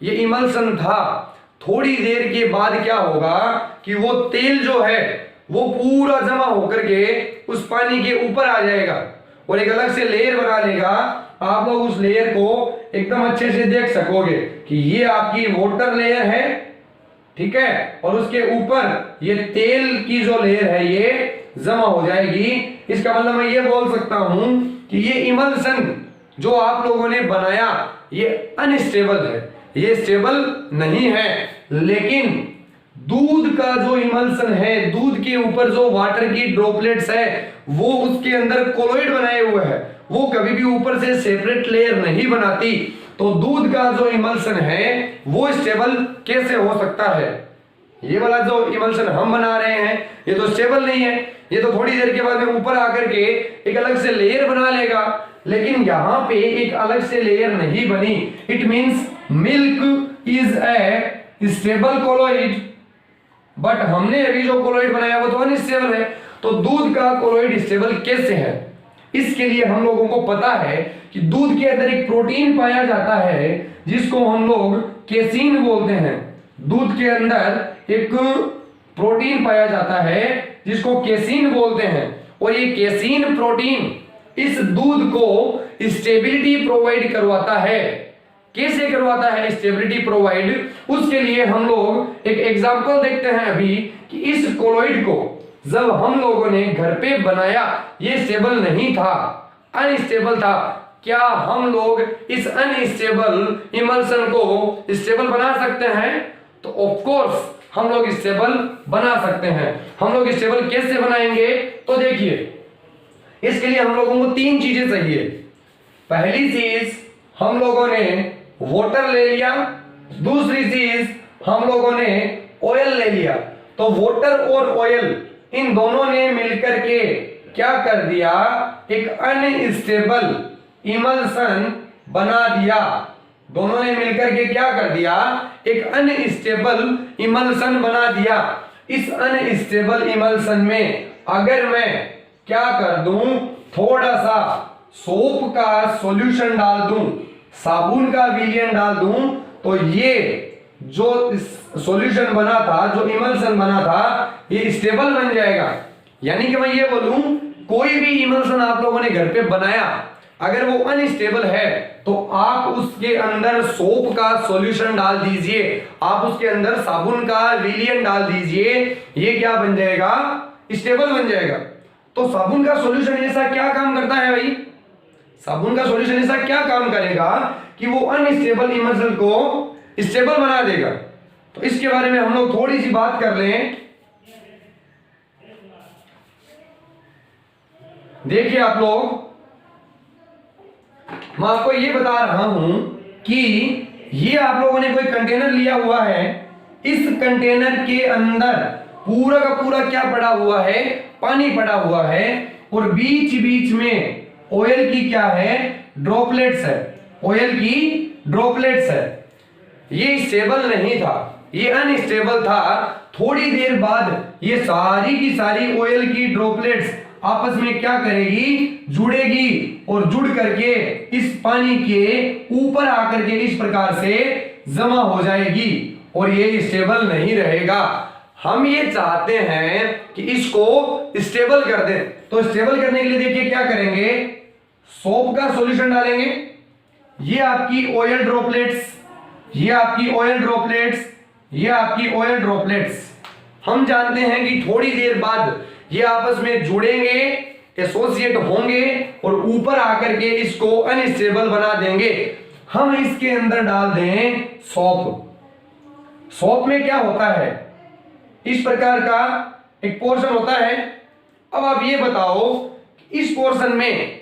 ये इमल्सन था, थोड़ी देर के बाद क्या होगा कि वो तेल जो है वो पूरा जमा होकर के उस पानी के ऊपर आ जाएगा और एक अलग से लेयर बना लेगा। आप लोग उस लेयर को एकदम अच्छे से देख सकोगे कि ये आपकी वाटर लेयर है, ठीक है, और उसके ऊपर ये तेल की जो लेयर है ये जमा हो जाएगी। इसका मतलब मैं ये बोल सकता हूं कि ये इमल्सन जो आप लोगों ने बनाया ये अनस्टेबल है, ये स्टेबल नहीं है। लेकिन दूध का जो इमल्सन है, दूध के ऊपर जो वाटर की ड्रॉपलेट्स है वो उसके अंदर कोलोइड बनाए हुए है, वो कभी भी ऊपर से सेपरेट लेयर नहीं बनाती। तो दूध का जो इमल्सन है वो स्टेबल कैसे हो सकता है? ये वाला जो इमल्सन हम बना रहे हैं ये तो स्टेबल नहीं है, ये तो थोड़ी देर के बाद में ऊपर आकर के एक अलग से लेयर बना लेगा। लेकिन यहां पे एक अलग से लेयर नहीं बनी। It means milk is a stable colloid, but हमने अभी जो कोलोइड बनाया वो तो अनस्टेबल है। तो दूध का कोलोइड स्टेबल कैसे है? इसके लिए हम लोगों को पता है कि दूध के अंदर एक प्रोटीन पाया जाता है जिसको हम लोग केसीन बोलते हैं। दूध के अंदर एक प्रोटीन पाया जाता है जिसको केसीन बोलते हैं, और ये केसीन प्रोटीन इस दूध को स्टेबिलिटी प्रोवाइड करवाता है। कैसे करवाता है स्टेबिलिटी प्रोवाइड? उसके लिए हम लोग एक एग्जांपल देखते हैं अभी कि इस कोलोइड को जब हम लोगों ने घर पे बनाया ये स्टेबल नहीं था, अनस्टेबल था। क्या हम लोग इस अनस्टेबल इमल्सन को स्टेबल बना सकते हैं? तो ऑफ कोर्स हम लोग स्टेबल बना सकते हैं। हम लोग स्टेबल कैसे बनाएंगे? तो देखिए, इसके लिए हम लोगों को तीन चीजें चाहिए। पहली चीज हम लोगों ने वाटर ले लिया, दूसरी चीज हम लोगों ने ऑयल ले लिया। तो वाटर और ऑयल इन दोनों ने मिलकर के क्या कर दिया? एक अनस्टेबल इमल्सन बना दिया। दोनों ने मिलकर के क्या कर दिया? एक अनस्टेबल इमल्सन बना दिया। इस अनस्टेबल इमल्सन में अगर मैं क्या कर दूं, थोड़ा सा सोप का सॉल्यूशन डाल दूं, साबुन का विलियन डाल दूं, तो ये जो सॉल्यूशन बना था, जो इमल्सन बना था, ये स्टेबल बन जाएगा। यानी कि मैं ये बोलूं, कोई भी इमल्सन आप लोगों ने घर पे बनाया, अगर वो अनस्टेबल है तो आप उसके अंदर सोप का सॉल्यूशन डाल दीजिए, आप उसके अंदर साबुन का विलियन डाल दीजिए, ये क्या बन जाएगा? स्टेबल बन जाएगा। तो साबुन का सॉल्यूशन ऐसा क्या काम करता है भाई? साबुन का सॉल्यूशन ऐसा क्या काम करेगा कि वो अनस्टेबल इमल्सन को स्टेबल बना देगा? तो इसके बारे में हम लोग थोड़ी सी बात कर लें। देखिए आप लोग, मैं आपको ये बता रहा हूं कि ये आप लोगों ने कोई कंटेनर लिया हुआ है, इस कंटेनर के अंदर पूरा का पूरा क्या पड़ा हुआ है? पानी पड़ा हुआ है, और बीच बीच में ऑयल की क्या है? ड्रॉपलेट्स है, ऑयल की ड्रॉपलेट्स है। ये स्टेबल नहीं था, ये अनस्टेबल था। थोड़ी देर बाद ये सारी की सारी ऑयल की ड्रॉपलेट्स आपस में क्या करेगी? जुड़ेगी, और जुड़ करके इस पानी के ऊपर आकर के इस प्रकार से जमा हो जाएगी, और ये स्टेबल नहीं रहेगा। हम ये चाहते हैं कि इसको स्टेबल कर दें। तो स्टेबल करने के लिए देखिए क्या करेंगे? सोप का सॉल्यूशन डालेंगे, ये आपकी ऑयल ड्रॉपलेट्स, ये आपकी ऑयल ड्रॉपलेट्स, ये आपकी ऑयल ड्रॉपलेट्स। हम जानते हैं कि थोड़ी देर बाद ये आपस में जुड़ेंगे, एसोसिएट होंगे, और ऊपर आकर के इसको अनस्टेबल बना देंगे। हम इसके अंदर डाल दें सोप। सोप में क्या होता है? इस प्रकार का एक पोर्शन होता है। अब आप ये बताओ, इस पोर्शन में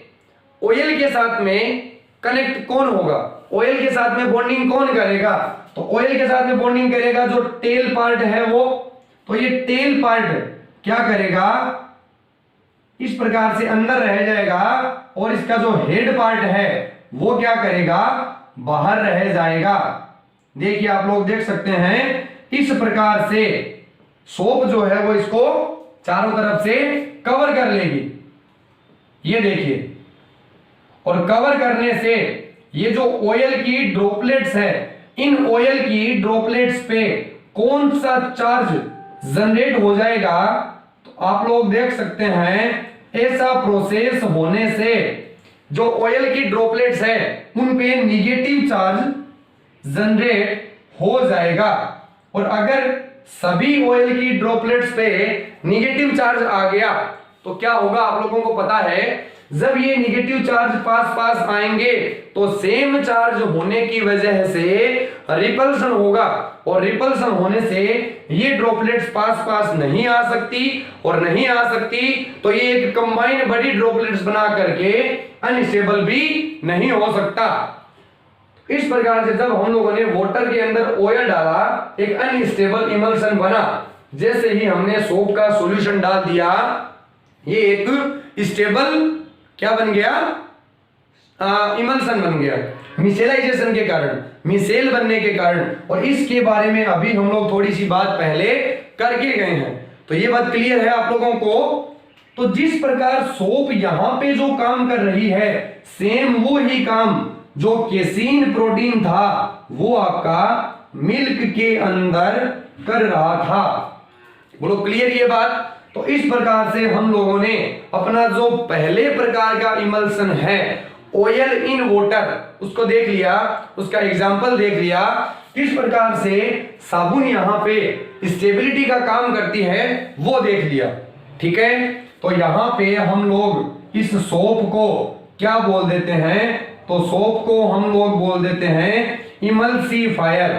ऑयल के साथ में कनेक्ट कौन होगा? ऑयल के साथ में बॉन्डिंग कौन करेगा? तो ऑयल के साथ में बॉन्डिंग करेगा जो टेल पार्ट है वो। तो ये टेल पार्ट क्या करेगा? इस प्रकार से अंदर रह जाएगा, और इसका जो हेड पार्ट है वो क्या करेगा? बाहर रह जाएगा। देखिए आप लोग देख सकते हैं, इस प्रकार से सोप जो है वो इसको चारों तरफ से कवर कर लेगी। ये देखिए, और कवर करने से ये जो ऑयल की ड्रॉपलेट्स है इन ऑयल की ड्रॉपलेट्स पे कौन सा चार्ज जनरेट हो जाएगा, तो आप लोग देख सकते हैं ऐसा प्रोसेस होने से जो ऑयल की ड्रॉपलेट्स है उन पे निगेटिव चार्ज जनरेट हो जाएगा। और अगर सभी ऑयल की ड्रॉपलेट्स पे निगेटिव चार्ज आ गया तो क्या होगा आप लोगों को पता है, जब ये निगेटिव चार्ज पास पास आएंगे तो सेम चार्ज होने की वजह से रिपल्सन होगा, और रिपल्सन होने से ये ड्रॉपलेट्स पास पास नहीं आ सकती, और नहीं आ सकती तो ये एक कंबाइंड बड़ी ड्रॉपलेट्स बना करके अनस्टेबल भी नहीं हो सकता। इस प्रकार से जब हम लोगों ने वाटर के अंदर ऑयल डाला एक अनस्टेबल इमल्सन बना, जैसे ही हमने सोप का सॉल्यूशन डाल दिया ये एक स्टेबल क्या बन गया, इमल्सन बन गया मिसेलाइजेशन के कारण, मिसेल बनने के कारण। और इसके बारे में अभी हम लोग थोड़ी सी बात पहले करके गए हैं, तो ये बात क्लियर है आप लोगों को। तो जिस प्रकार सोप यहां पे जो काम कर रही है सेम वो ही काम जो केसीन प्रोटीन था वो आपका मिल्क के अंदर कर रहा था। बोलो क्लियर ये बात। तो इस प्रकार से हम लोगों ने अपना जो पहले प्रकार का इमल्सन है ऑयल इन वाटर उसको देख लिया, उसका एग्जांपल देख लिया, किस प्रकार से साबुन यहां पे स्टेबिलिटी का काम करती है वो देख लिया। ठीक है, तो यहां पे हम लोग इस सोप को क्या बोल देते हैं, तो सोप को हम लोग बोल देते हैं इमल्सिफायर।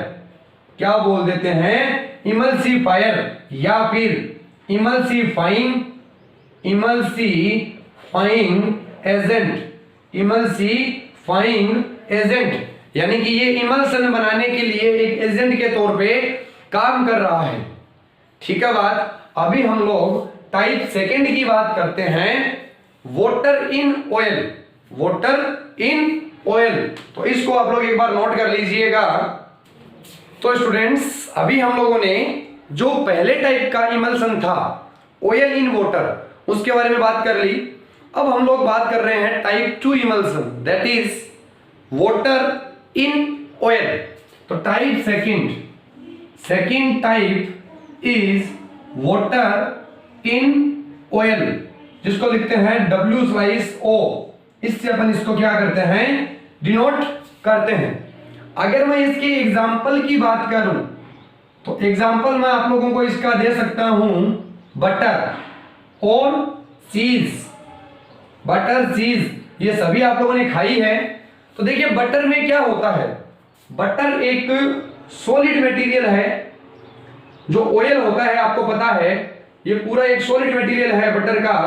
क्या बोल देते हैं, इमल्सिफायर, या फिर इमल्सिफाइंग एजेंट, इमल्सिफाइंग एजेंट, यानी कि ये इमल्सन बनाने के लिए एक एजेंट के तौर पे काम कर रहा है। ठीक है बात। अभी हम लोग टाइप सेकंड की बात करते हैं, water in oil, water in oil. तो इसको आप लोग एक बार नोट कर लीजिएगा। तो स्टूडेंट्स अभी हम लोगों ने जो पहले टाइप का इमल्सन था ऑयल इन वाटर उसके बारे में बात कर ली। अब हम लोग बात कर रहे हैं type 2 emulsion, that is water in oil. तो type second type is water in oil, जिसको लिखते हैं W/O। इससे अपन इसको क्या करते हैं, डिनोट करते हैं। अगर मैं इसके एग्जाम्पल की बात करूं तो एग्जाम्पल मैं आप लोगों को इसका दे सकता हूं बटर और चीज। बटर चीज ये सभी आप लोगों ने खाई है। तो देखिए बटर में क्या होता है, बटर एक सॉलिड मटेरियल है। जो ऑयल होता है आपको पता है ये पूरा एक सॉलिड मटेरियल है बटर का,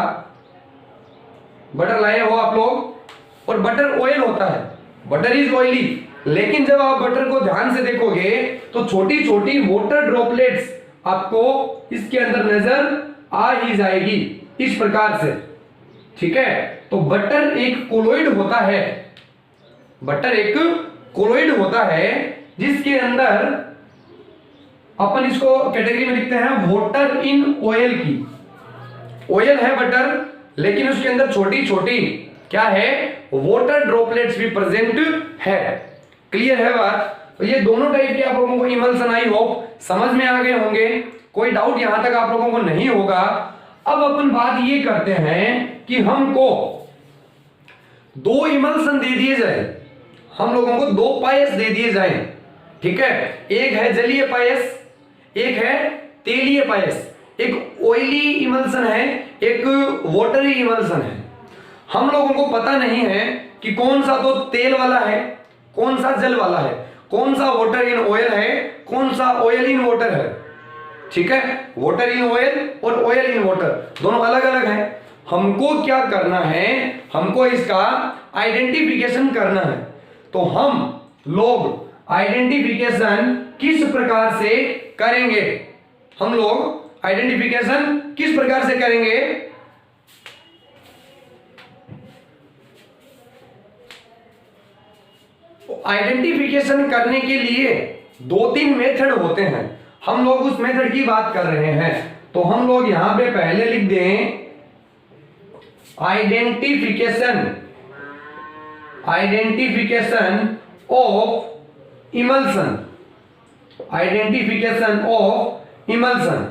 बटर लाए हो आप लोग, और बटर ऑयल होता है, बटर इज ऑयली। लेकिन जब आप बटर को ध्यान से देखोगे तो छोटी छोटी वाटर ड्रॉपलेट्स आपको इसके अंदर नजर आ ही जाएगी इस प्रकार से। ठीक है, तो बटर एक कोलोइड होता है, बटर एक कोलोइड होता है जिसके अंदर अपन इसको कैटेगरी में लिखते हैं वाटर इन ऑयल की। ऑयल है बटर, लेकिन उसके अंदर छोटी छोटी क्या है, वाटर ड्रॉपलेट्स भी प्रेजेंट है। क्लियर है बात। तो ये दोनों टाइप के आप लोगों को इमल्सन आई होप समझ में आ गए होंगे, कोई डाउट यहां तक आप लोगों को नहीं होगा। अब अपन बात ये करते हैं कि हमको दो इमल्सन दे दिए जाए, हम लोगों को दो पायस दे दिए जाए। ठीक है, एक है जलीय पायस, एक है तेलीय पायस। एक ऑयली इमल्सन है, एक वाटरी इमल्सन है। हम लोगों को पता नहीं है कि कौन सा तो तेल वाला है, कौन सा जल वाला है, कौन सा वाटर इन ऑयल है, कौन सा ऑयल इन वाटर है। ठीक है, वाटर इन ऑयल और ऑयल इन वाटर दोनों अलग अलग हैं। हमको क्या करना है, हमको इसका आइडेंटिफिकेशन करना है। तो हम लोग आइडेंटिफिकेशन किस प्रकार से करेंगे, हम लोग आइडेंटिफिकेशन किस प्रकार से करेंगे, आइडेंटिफिकेशन करने के लिए दो तीन मेथड होते हैं, हम लोग उस मेथड की बात कर रहे हैं। तो हम लोग यहां पे पहले लिख दें identification of emulsion, identification of emulsion.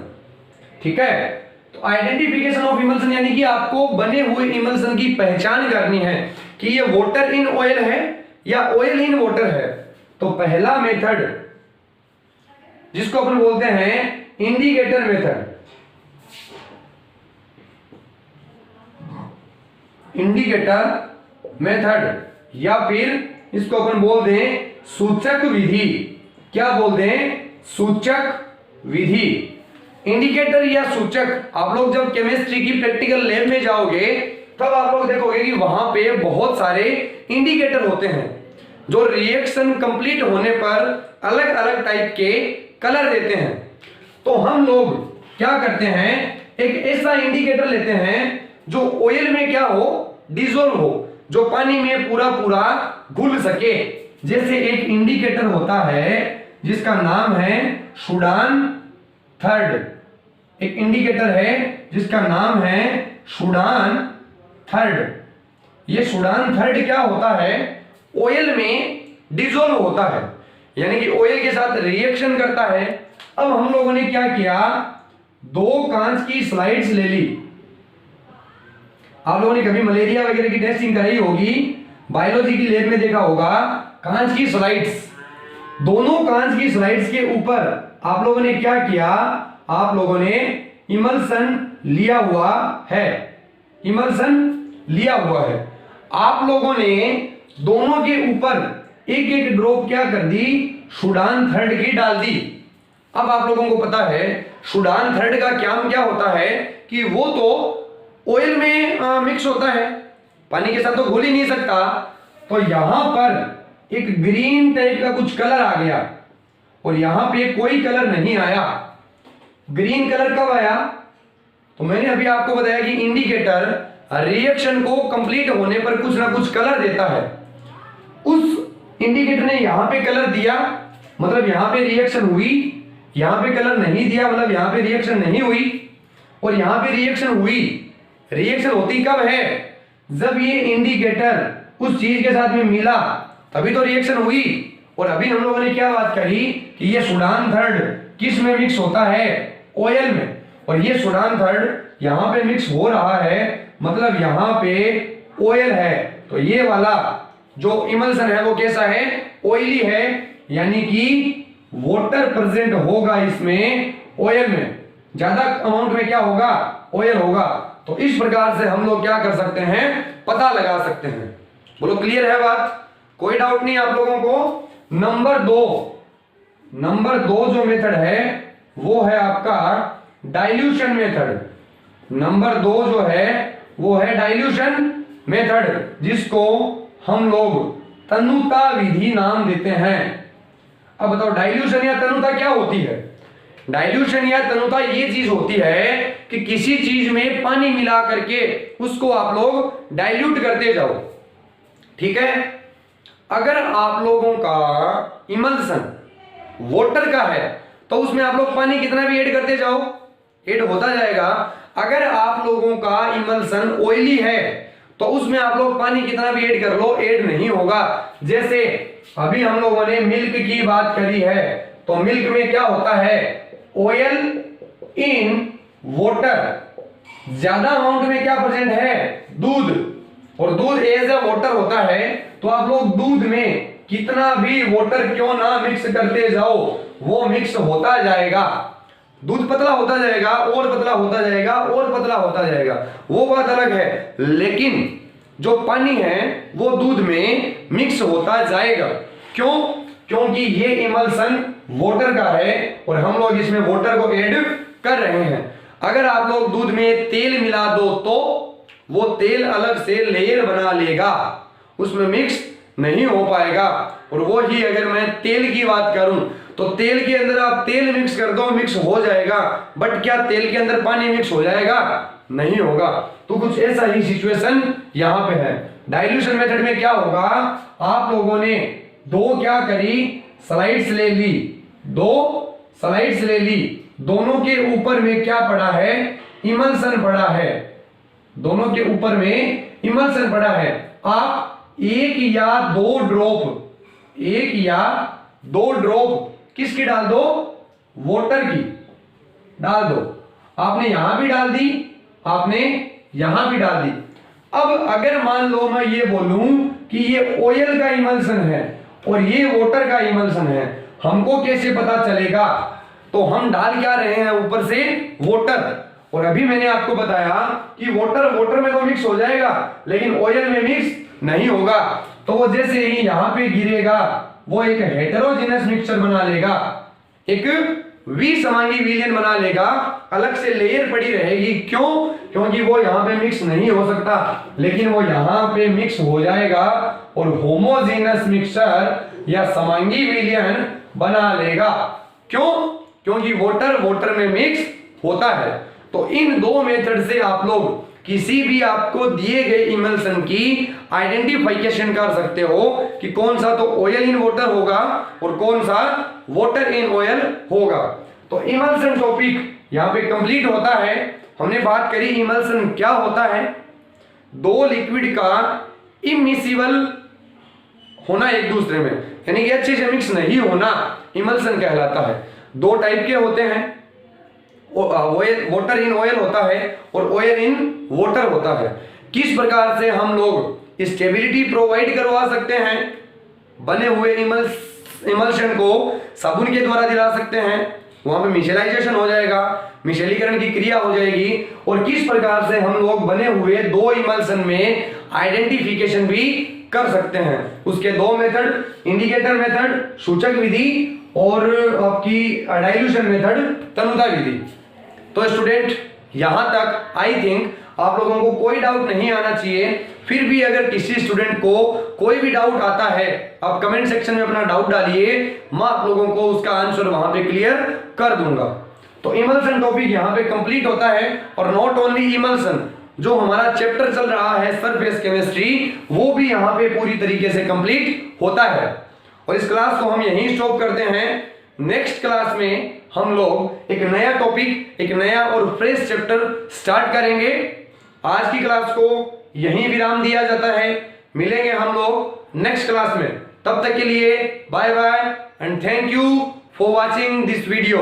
ठीक है, तो आइडेंटिफिकेशन ऑफ इमल्सन यानी कि आपको बने हुए इमल्सन की पहचान करनी है कि ये वाटर इन ऑयल है या ऑयल इन वाटर है। तो पहला मेथड जिसको अपन बोलते हैं इंडिकेटर मेथड, इंडिकेटर मेथड, या फिर इसको अपन बोल दें सूचक विधि। क्या बोल दें? सूचक विधि। इंडिकेटर या सूचक, आप लोग जब केमिस्ट्री की प्रैक्टिकल लैब में जाओगे तब आप लोग देखोगे कि वहां पे बहुत सारे इंडिकेटर होते हैं जो रिएक्शन कंप्लीट होने पर अलग अलग टाइप के कलर देते हैं। तो हम लोग क्या करते हैं, एक ऐसा इंडिकेटर लेते हैं जो ऑयल में क्या हो, डिसॉल्व हो, जो पानी में पूरा पूरा घुल सके। जैसे एक इंडिकेटर होता है जिसका नाम है सूडान थर्ड, एक इंडिकेटर है जिसका नाम है सूडान थर्ड। ये सूडान थर्ड क्या होता है, ऑयल में डिसॉल्व होता है, यानी कि ऑयल के साथ रिएक्शन करता है। अब हम लोगों ने क्या किया, दो कांच की स्लाइड्स ले ली। आप लोगों ने कभी मलेरिया वगैरह की टेस्टिंग कराई होगी, बायोलॉजी की लैब में देखा होगा, कांच की स्लाइड्स, दोनों कांच की स्लाइड्स के ऊपर आप लोगों ने क्या किया, आप लोगों ने इमल्सन लिया हुआ है, इमल्सन लिया हुआ है। आप लोगों ने दोनों के ऊपर एक एक ड्रॉप क्या कर दी, सूडान थर्ड की डाल दी। अब आप लोगों को पता है सूडान थर्ड का क्या होता है कि वो तो ऑयल में मिक्स होता है, पानी के साथ तो घुल ही नहीं सकता। तो यहां पर एक ग्रीन टाइप का कुछ कलर आ गया और यहां पे कोई कलर नहीं आया। ग्रीन कलर कब आया, तो मैंने अभी आपको बताया कि इंडिकेटर रिएक्शन को कंप्लीट होने पर कुछ ना कुछ कलर देता है। उस इंडिकेटर ने यहां पे कलर दिया, मतलब यहां पे रिएक्शन हुई, यहां पे कलर नहीं दिया, मतलब यहां पे रिएक्शन नहीं हुई, और यहां पे रिएक्शन हुई। रिएक्शन होती कब है, जब ये इंडिकेटर उस चीज के साथ में मिला तभी तो रिएक्शन हुई। और अभी हम लोगों ने क्या बात करी कि ये सूडान थर्ड किस में मिक्स होता है, ऑयल में, और ये सूडान थर्ड यहां पे मिक्स हो रहा है, मतलब यहां पे ऑयल है। तो ये वाला जो इमल्सन है वो कैसा है, ऑयली है, यानी कि वाटर प्रेजेंट होगा इसमें, ऑयल में ज्यादा अमाउंट में क्या होगा, ऑयल होगा। तो इस प्रकार से हम लोग क्या कर सकते हैं, पता लगा सकते हैं। बोलो क्लियर है बात, कोई डाउट नहीं आप लोगों को। नंबर दो जो मेथड है वो है आपका डाइल्यूशन मेथड। नंबर 2 जो है वो है डाइल्यूशन मेथड, जिसको हम लोग तनुता विधि नाम देते हैं। अब बताओ डाइल्यूशन या तनुता क्या होती है। डाइल्यूशन या तनुता ये चीज होती है कि किसी चीज में पानी मिला करके उसको आप लोग डाइल्यूट करते जाओ। ठीक है, अगर आप लोगों का इमल्सन वाटर का है तो उसमें आप लोग पानी कितना भी ऐड करते जाओ, ऐड होता जाएगा। अगर आप लोगों का इमल्सन ऑयली है तो उसमें आप लोग पानी कितना भी ऐड कर लो, ऐड नहीं होगा। जैसे अभी हम लोगों ने मिल्क की बात करी है, तो मिल्क में क्या होता है, ऑयल इन वाटर। ज्यादा अमाउंट में क्या प्रेजेंट है, दूध, और दूध एज ए वाटर होता है। तो आप लोग दूध में कितना भी वाटर क्यों ना मिक्स करते जाओ, वो मिक्स होता जाएगा। दूध पतला होता जाएगा, और पतला होता जाएगा, और पतला होता जाएगा, वो बात अलग है। लेकिन जो पानी है वो दूध में मिक्स होता जाएगा। क्यों? क्योंकि ये इमल्सन वाटर का है और हम लोग इसमें वाटर को ऐड कर रहे हैं। अगर आप लोग दूध में तेल मिला दो तो वो तेल अलग से लेयर बना लेगा, उसमें मिक्स नहीं हो पाएगा। और वो ही अगर मैं तेल की बात करूं तो तेल के अंदर आप तेल मिक्स कर दो, मिक्स हो जाएगा, बट क्या तेल के अंदर पानी मिक्स हो जाएगा, नहीं होगा। तो कुछ ऐसा ही सिचुएशन यहां पे है। डाइल्यूशन मेथड में क्या होगा, आप लोगों ने दो क्या करी, स्लाइड्स ले ली, दो स्लाइड्स ले ली, दोनों के ऊपर में क्या पड़ा है, इमल्सन पड़ा है, दोनों के ऊपर में इमल्सन पड़ा है। आप एक या दो ड्रॉप 2 ड्रॉप किसकी डाल दो, वाटर की डाल दो। आपने यहां भी डाल दी, आपने यहां भी डाल दी। अब अगर मान लो मैं ये बोलूं कि ये ऑयल का इमल्सन है और ये वाटर का इमल्सन है, हमको कैसे पता चलेगा? तो हम डाल क्या रहे हैं ऊपर से, वाटर। और अभी मैंने आपको बताया कि वाटर वाटर में तो मिक्स हो जाएगा लेकिन ऑयल में मिक्स नहीं होगा। तो वो जैसे ही यहां पे गिरेगा वो एक हेटेरोजेनस मिक्सचर बना लेगा, एक विसमांगी विलयन बना लेगा, अलग से लेयर पड़ी रहेगी। क्यों? क्योंकि वो यहां पे मिक्स नहीं हो सकता, लेकिन वो यहां पे मिक्स हो जाएगा और होमोजेनस मिक्सचर या समांगी विलयन बना लेगा। क्यों? क्योंकि वाटर वाटर में मिक्स होता है। तो इन दो मेथड से आप लोग किसी भी आपको दिए गए इमल्सन की आइडेंटिफिकेशन कर सकते हो कि कौन सा तो ऑयल इन वाटर होगा और कौन सा वाटर इन ऑयल होगा। तो इमल्सन टॉपिक यहां पे कंप्लीट होता है। हमने बात करी इमल्सन क्या होता है, दो लिक्विड का इमिसिबल होना एक दूसरे में, यानी कि अच्छे से मिक्स नहीं होना इमल्सन कहलाता है। दो टाइप के होते हैं, वाटर इन ऑयल होता है और ऑयल इन वाटर होता है। किस प्रकार से हम लोग स्टेबिलिटी प्रोवाइड करवा सकते हैं, बने हुए इमल्शन को साबुन के द्वारा दिला सकते हैं, वहां पे मिशेलाइजेशन हो जाएगा, मिशेलीकरण की क्रिया हो जाएगी। और किस प्रकार से हम लोग बने हुए दो इमल्सन में आइडेंटिफिकेशन भी कर सकते हैं, उसके दो मेथड, इंडिकेटर मेथड सूचक विधि और आपकी डाइल्यूशन मेथड तनुता विधि। तो स्टूडेंट यहां तक आई थिंक आप लोगों को कोई डाउट नहीं आना चाहिए। फिर भी अगर किसी स्टूडेंट को कोई भी डाउट आता है, आप कमेंट सेक्शन में अपना डाउट डालिए, मैं आप लोगों को उसका आंसर वहां पे क्लियर कर दूंगा। तो इमल्सन टॉपिक यहां पे कंप्लीट होता है। और नॉट ओनली इमल्सन, जो हमारा चैप्टर चल रहा है सरफेस केमिस्ट्री, वो भी यहां पे पूरी तरीके से कंप्लीट होता है। और इस क्लास को हम यहीं स्टॉप करते हैं। नेक्स्ट क्लास में हम लोग एक नया टॉपिक, एक नया और फ्रेश चैप्टर स्टार्ट करेंगे। आज की क्लास को यहीं विराम दिया जाता है। मिलेंगे हम लोग नेक्स्ट क्लास में। तब तक के लिए bye bye and thank you for watching this video.